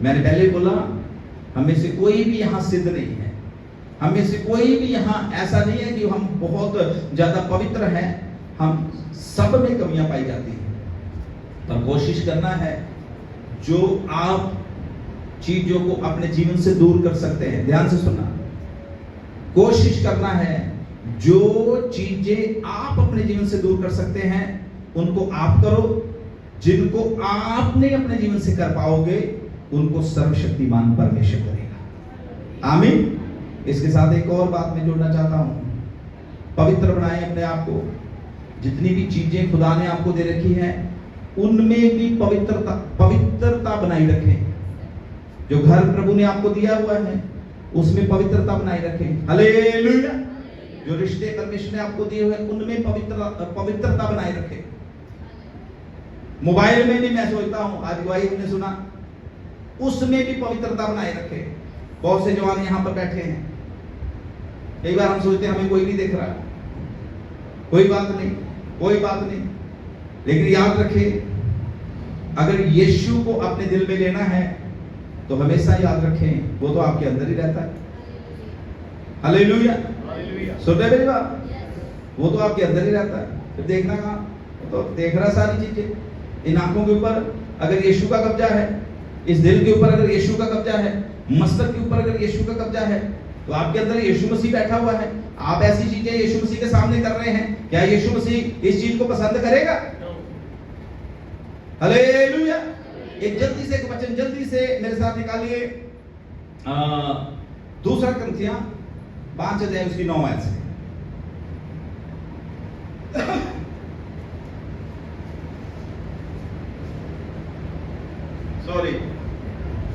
मैंने पहले बोला हमें से कोई भी यहां सिद्ध नहीं है, हमें से कोई भी यहां ऐसा नहीं है कि हम बहुत ज्यादा पवित्र हैं। हम सब में कमियां पाई जाती हैं, पर कोशिश करना है जो आप चीजों को अपने जीवन से दूर कर सकते हैं। ध्यान से सुनना, कोशिश करना है जो चीजें आप अपने जीवन से दूर कर सकते हैं उनको आप करो। जिनको आपने अपने जीवन से कर पाओगे उनको सर्वशक्तिमान परमेश्वर करेगा। आमीन। इसके साथ एक और बात मैं जोड़ना चाहता हूं, पवित्र बनाएं अपने आप को। जितनी भी चीजें खुदा ने आपको दे रखी हैं उनमें भी पवित्रता बनाई रखें। जो घर प्रभु ने आपको दिया हुआ है उसमें पवित्रता बनाई रखें। हालेलुया। जो रिश्ते परमेश्वर ने आपको दिए हुए उनमें पवित्रता बनाए रखें। मोबाइल में भी मैं सोचता हूं, आज गवाही हमने सुना, उसमें भी पवित्रता बनाए रखें। बहुत से जवान यहां पर बैठे हैं, कई बार हम सोचते हैं हमें कोई नहीं देख रहा, कोई बात नहीं, कोई बात नहीं, लेकिन याद रखें अगर यीशु को अपने दिल में लेना है तो हमेशा याद रखें वो तो आपके अंदर ही रहता है। हालेलुया। सुन रहे मेरी बात? वो तो आपके अंदर ही रहता है। फिर देखना कहां? तो देख रहा सारी चीजें। इन आंखों के ऊपर अगर यीशु का कब्जा है, इस दिल के ऊपर अगर यीशु का कब्जा है, मस्तक के ऊपर अगर यीशु का कब्जा है, तो आपके अंदर यीशु मसीह बैठा हुआ है। आप ऐसी चीजें यीशु मसीह के सामने कर रहे हैं, क्या यीशु मसीह इस चीज को पसंद करेगा? हालेलुया। एक जल्दी से एक वचन जल्दी से मेरे साथ निकालिए, दूसरा कुरिन्थियों 5 अध्याय उसकी 9 आयत से। सॉरी,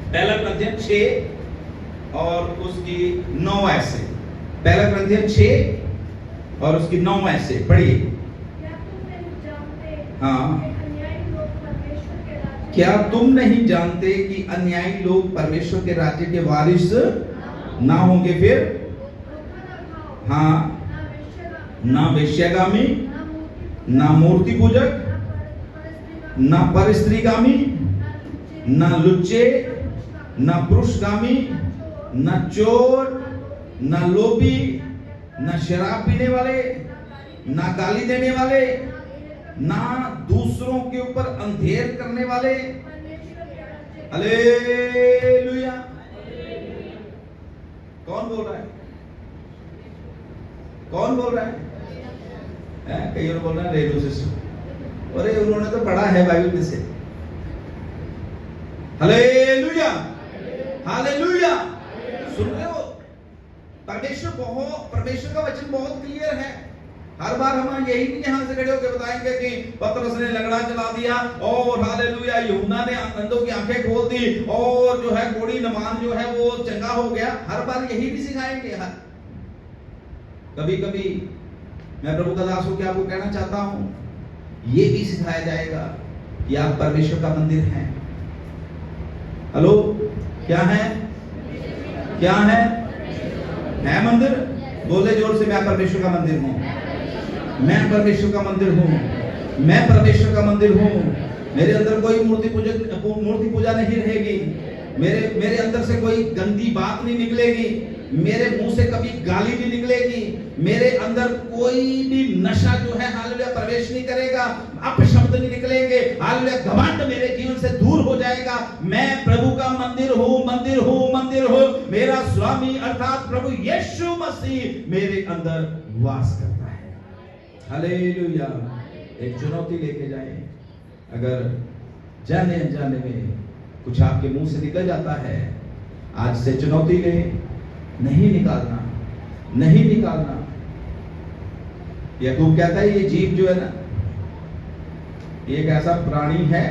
पहला कुरिन्थियों 6 और उसकी 9 आयत से। पहला कुरिन्थियों 6 और उसकी 9 आयत से पढ़िए। हाँ, क्या तुम नहीं जानते कि अन्यायी लोग परमेश्वर के राज्य के वारिस ना होंगे फिर धोखा न खाओ, हाँ, ना वेश्यागामी, ना वेश्यागामी, ना मूर्ति पूजक, ना परस्त्रीगामी, ना लुच्चे, ना पुरुषगामी, ना चोर, ना लोभी, ना शराब पीने वाले, ना गाली देने वाले, ना दूसरों के ऊपर अंधेर करने वाले। हालेलुया। कौन बोल रहा है? कौन बोल रहा है? कई और बोल रहे हैं रेडियो सिस्टम। अरे उन्होंने तो पढ़ा है बाइबल में से। Hallelujah, hallelujah. सुन रहे हो? परमेश्वर का वचन बहुत क्लियर है। हर बार हम यही नहीं यहां से खड़े होकर बताएंगे कि पतरस ने लगड़ा चला दिया और हालेलुया यूहन्ना ने अंधों की आंखें खोल दी और जो है कोढ़ी नमान जो है वो चंगा हो गया। हर बार यही भी सिखाएंगे। कभी कभी मैं प्रभु का दास होकर आपको कहना चाहता हूं, ये भी सिखाया जाएगा कि आप परमेश्वर का मंदिर हैं। हेलो, क्या है? क्या है? मंदिर? बोले जोर से, मैं परमेश्वर का मंदिर हूं। मैं परमेश्वर का मंदिर हूं। मैं परमेश्वर का मंदिर हूं। मेरे अंदर कोई मूर्ति पूजा नहीं रहेगी। मेरे अंदर से कोई गंदी बात नहीं निकलेगी। मेरे मुंह से कभी गाली नहीं निकलेगी। मेरे अंदर कोई भी नशा जो है हालेलुया प्रवेश नहीं करेगा। अपशब्द नहीं निकलेंगे। हालेलुया घमंड मेरे जीवन से दूर हो जाएगा। मैं प्रभु का मंदिर हूं, मंदिर हूं, मंदिर हूं। मेरा स्वामी अर्थात प्रभु यीशु मसीह मेरे अंदर वास करता है। हालेलुया। एक चुनौती लेके जाए, अगर जाने अनजाने में कुछ आपके मुंह से निकल जाता है, आज से चुनौती ले, नहीं निकालना, नहीं निकालना। याकूब कहता है ये जीव जो है ना, एक ऐसा प्राणी है,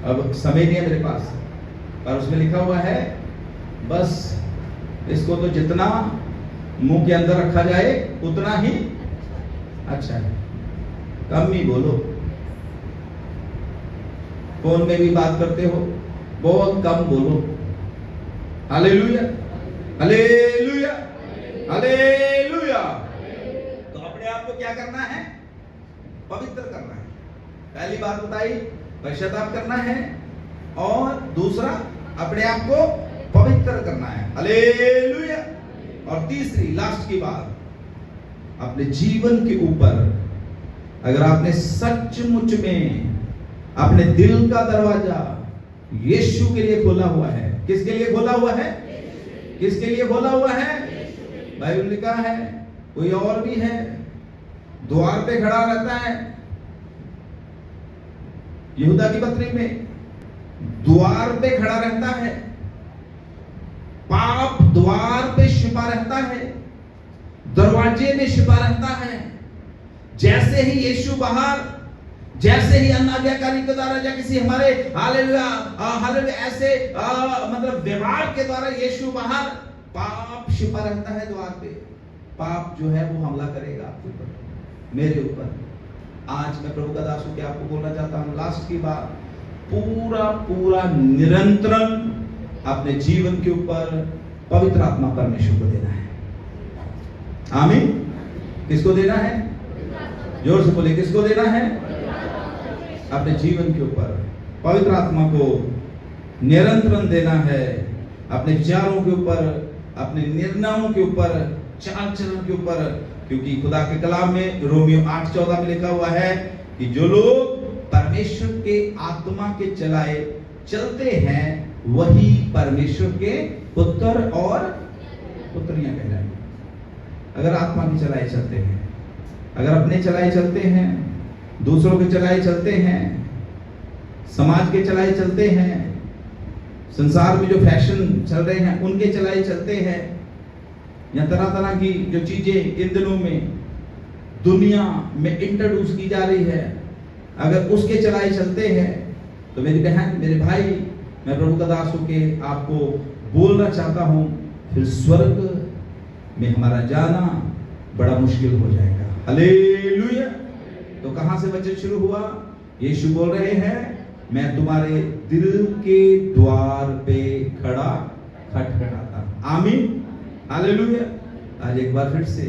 अब समय नहीं है मेरे पास, और उसमें लिखा हुआ है बस इसको तो जितना मुंह के अंदर रखा जाए उतना ही अच्छा है। कम ही बोलो। फोन में भी बात करते हो, बहुत कम बोलो। Hallelujah, hallelujah, hallelujah. तो अपने आप को क्या करना है? पवित्र करना है। पहली बात बताई, पश्चाताप करना है, और दूसरा अपने आप को पवित्र करना है। हालेलुया। और तीसरी लास्ट की बात, अपने जीवन के ऊपर अगर आपने सचमुच में अपने दिल का दरवाजा यीशु के लिए खोला हुआ है। किसके लिए खोला हुआ है? किसके लिए खोला हुआ है? बाइबल लिखा है, कोई और भी है द्वार पे खड़ा रहता है। यहूदा की पत्री में द्वार पे खड़ा रहता है। पाप द्वार पे छिपा रहता है, दरवाजे में छिपा रहता है। जैसे ही यीशु बाहर, जैसे ही अनाज्ञाकारी के द्वारा या किसी हमारे हालेलुया ऐसे मतलब व्यवहार के द्वारा यीशु बाहर, पाप छिपा रहता है द्वार पे। पाप जो है वो हमला करेगा आपके ऊपर, मेरे ऊपर। आज मैं प्रभु का दास होकर आपको बोलना चाहता हूं, लास्ट की बात, पूरा निरंतरम अपने जीवन के ऊपर पवित्र आत्मा परमेश्वर को देना है। आमीन। किसको देना है? जोर से बोले, किसको देना है? अपने जीवन के ऊपर पवित्र आत्मा को निरंतरम देना है। अपने विचारों के ऊपर, अपने निर्णयों के ऊपर, चाल चलन के ऊपर। क्योंकि खुदा के कलाम में रोमियो 8:14 में लिखा हुआ है कि जो लोग परमेश्वर के आत्मा के चलाए चलते हैं वही परमेश्वर के पुत्र और पुत्रियां कहलाएंगे। अगर आत्मा की चलाए चलते हैं, अगर अपने चलाए चलते हैं, दूसरों के चलाए चलते हैं, समाज के चलाए चलते हैं, संसार में जो फैशन चल रहे हैं उनके चलाए चलते हैं, या तरह तरह की जो चीजें इन दिनों में दुनिया में इंट्रोड्यूस की जा रही है, अगर उसके चलाए चलते हैं, तो मेरी बहन, मेरे भाई, मैं प्रभु का दास होके आपको बोलना चाहता हूं, फिर स्वर्ग में हमारा जाना बड़ा मुश्किल हो जाएगा। हालेलुया। तो कहां से वचन शुरू हुआ? यीशु बोल रहे हैं, मैं तुम्हारे दिल के द्वार पे खड़ा खटखटाता। आमीन, हालेलुया। आज एक बार फिर से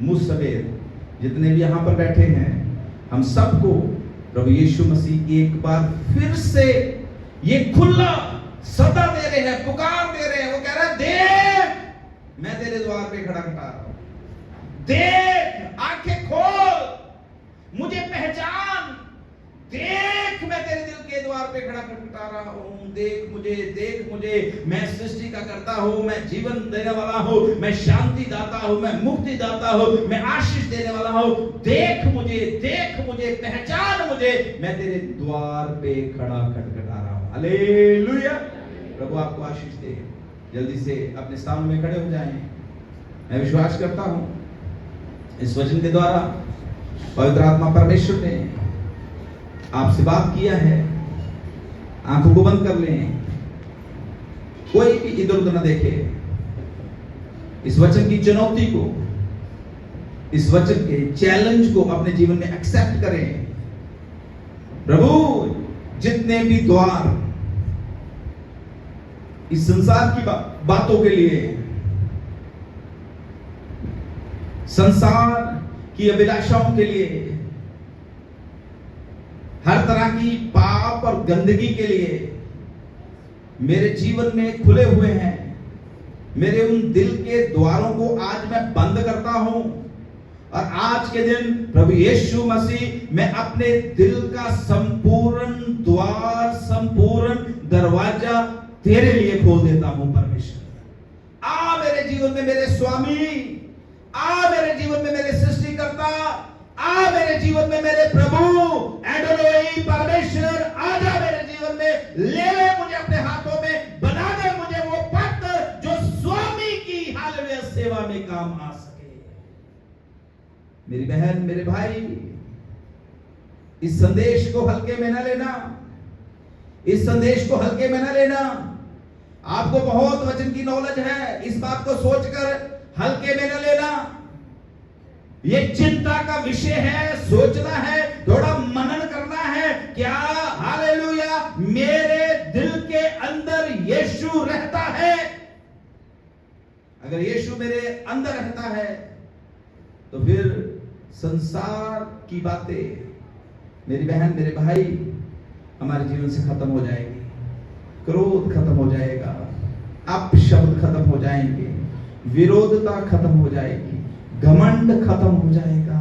मुझ समेत जितने भी यहाँ पर बैठे हैं, हम सबको प्रभु यीशु मसीह एक बार फिर से ये खुला सदा दे रहे हैं, पुकार दे रहे हैं। वो कह रहा है, देख मैं तेरे द्वार पे खड़ा खटा रहा हूं, देख आंखें खोल, मुझे पहचान, देख मैं तेरे दिल के द्वार पे खड़ा खटखटा रहा हूं, देख मुझे, मैं सृष्टि का करता हूं, मैं जीवन देने वाला हूं, मैं शांति दाता हूं, मैं मुक्ति दाता हूं, मैं आशीष देने वाला हूं, देख मुझे, पहचान मुझे, मैं तेरे द्वार पे खड़ा खटखटा रहा हूं। हालेलुया। प्रभु आपको आशीष दे। जल्दी से अपने स्थान में खड़े हो जाएं। मैं विश्वास करता हूं इस वचन के द्वारा पवित्र आत्मा परमेश्वर ने आपसे बात किया है। आंखों को बंद कर लें, कोई भी इधर उधर न देखे। इस वचन की चुनौती को, इस वचन के चैलेंज को अपने जीवन में एक्सेप्ट करें। प्रभु जितने भी द्वार इस संसार की बातों के लिए, संसार की अभिलाषाओं के लिए, हर तरह की पाप और गंदगी के लिए मेरे जीवन में खुले हुए हैं, मेरे उन दिल के द्वारों को आज मैं बंद करता हूं। और आज के दिन प्रभु यीशु मसीह, मैं अपने दिल का संपूर्ण द्वार, संपूर्ण दरवाजा तेरे लिए खोल देता हूं। परमेश्वर आ मेरे जीवन में मेरे स्वामी, आ मेरे जीवन में मेरे सृष्टिकर्ता, आ मेरे जीवन में मेरे प्रभु एडोनोई परमेश्वर, आजा मेरे जीवन में, ले ले मुझे अपने हाथों में, बना दे मुझे वो पात्र जो स्वामी की हालेलुया सेवा में काम आ सके। मेरी बहन, मेरे भाई, इस संदेश को हल्के में न लेना, इस संदेश को हल्के में न लेना। आपको बहुत वचन की नॉलेज है, इस बात को सोचकर हल्के में न लेना। ये चिंता का विषय है, सोचना है, थोड़ा मनन करना है। क्या हालेलुया मेरे दिल के अंदर यीशु रहता है? अगर यीशु मेरे अंदर रहता है तो फिर संसार की बातें, मेरी बहन, मेरे भाई, हमारे जीवन से खत्म हो जाएगी। क्रोध खत्म हो जाएगा, अपशब्द खत्म हो जाएंगे, विरोधता खत्म हो जाएगी, घमंड खत्म हो जाएगा,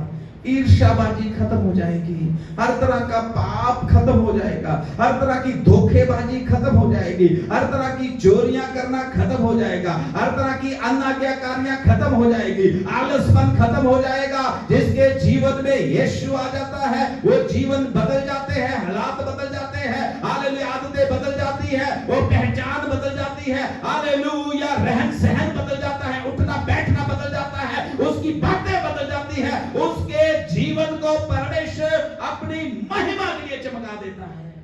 ईर्ष्याबाजी खत्म हो जाएगी, हर तरह का पाप खत्म हो जाएगा, हर तरह की धोखेबाजी खत्म हो जाएगी, हर तरह की चोरियां करना खत्म हो जाएगा, हर तरह की अनाज्ञाकारियां खत्म हो जाएगी, आलसपन खत्म हो जाएगा। जिसके जीवन में यीशु आ जाता है वो जीवन बदल जाते हैं, हालात बदल जाते हैं, हालेलुया, आदतें बदल जाती है, वो पहचान बदल जाती है, हालेलुया, रहन सहन बदल जाता है, उठना बैठना बदल जाता है, उसकी बातें बदल जाती है, उसके जीवन को परमेश्वर अपनी महिमा के लिए चमका देता है।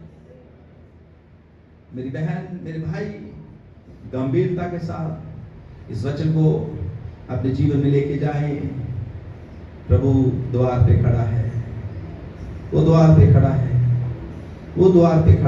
मेरी बहन, मेरे भाई, गंभीरता के साथ इस वचन को अपने जीवन में लेके जाएं। प्रभु द्वार पे खड़ा है, वो द्वार पे खड़ा है, वो द्वार पे खड़ा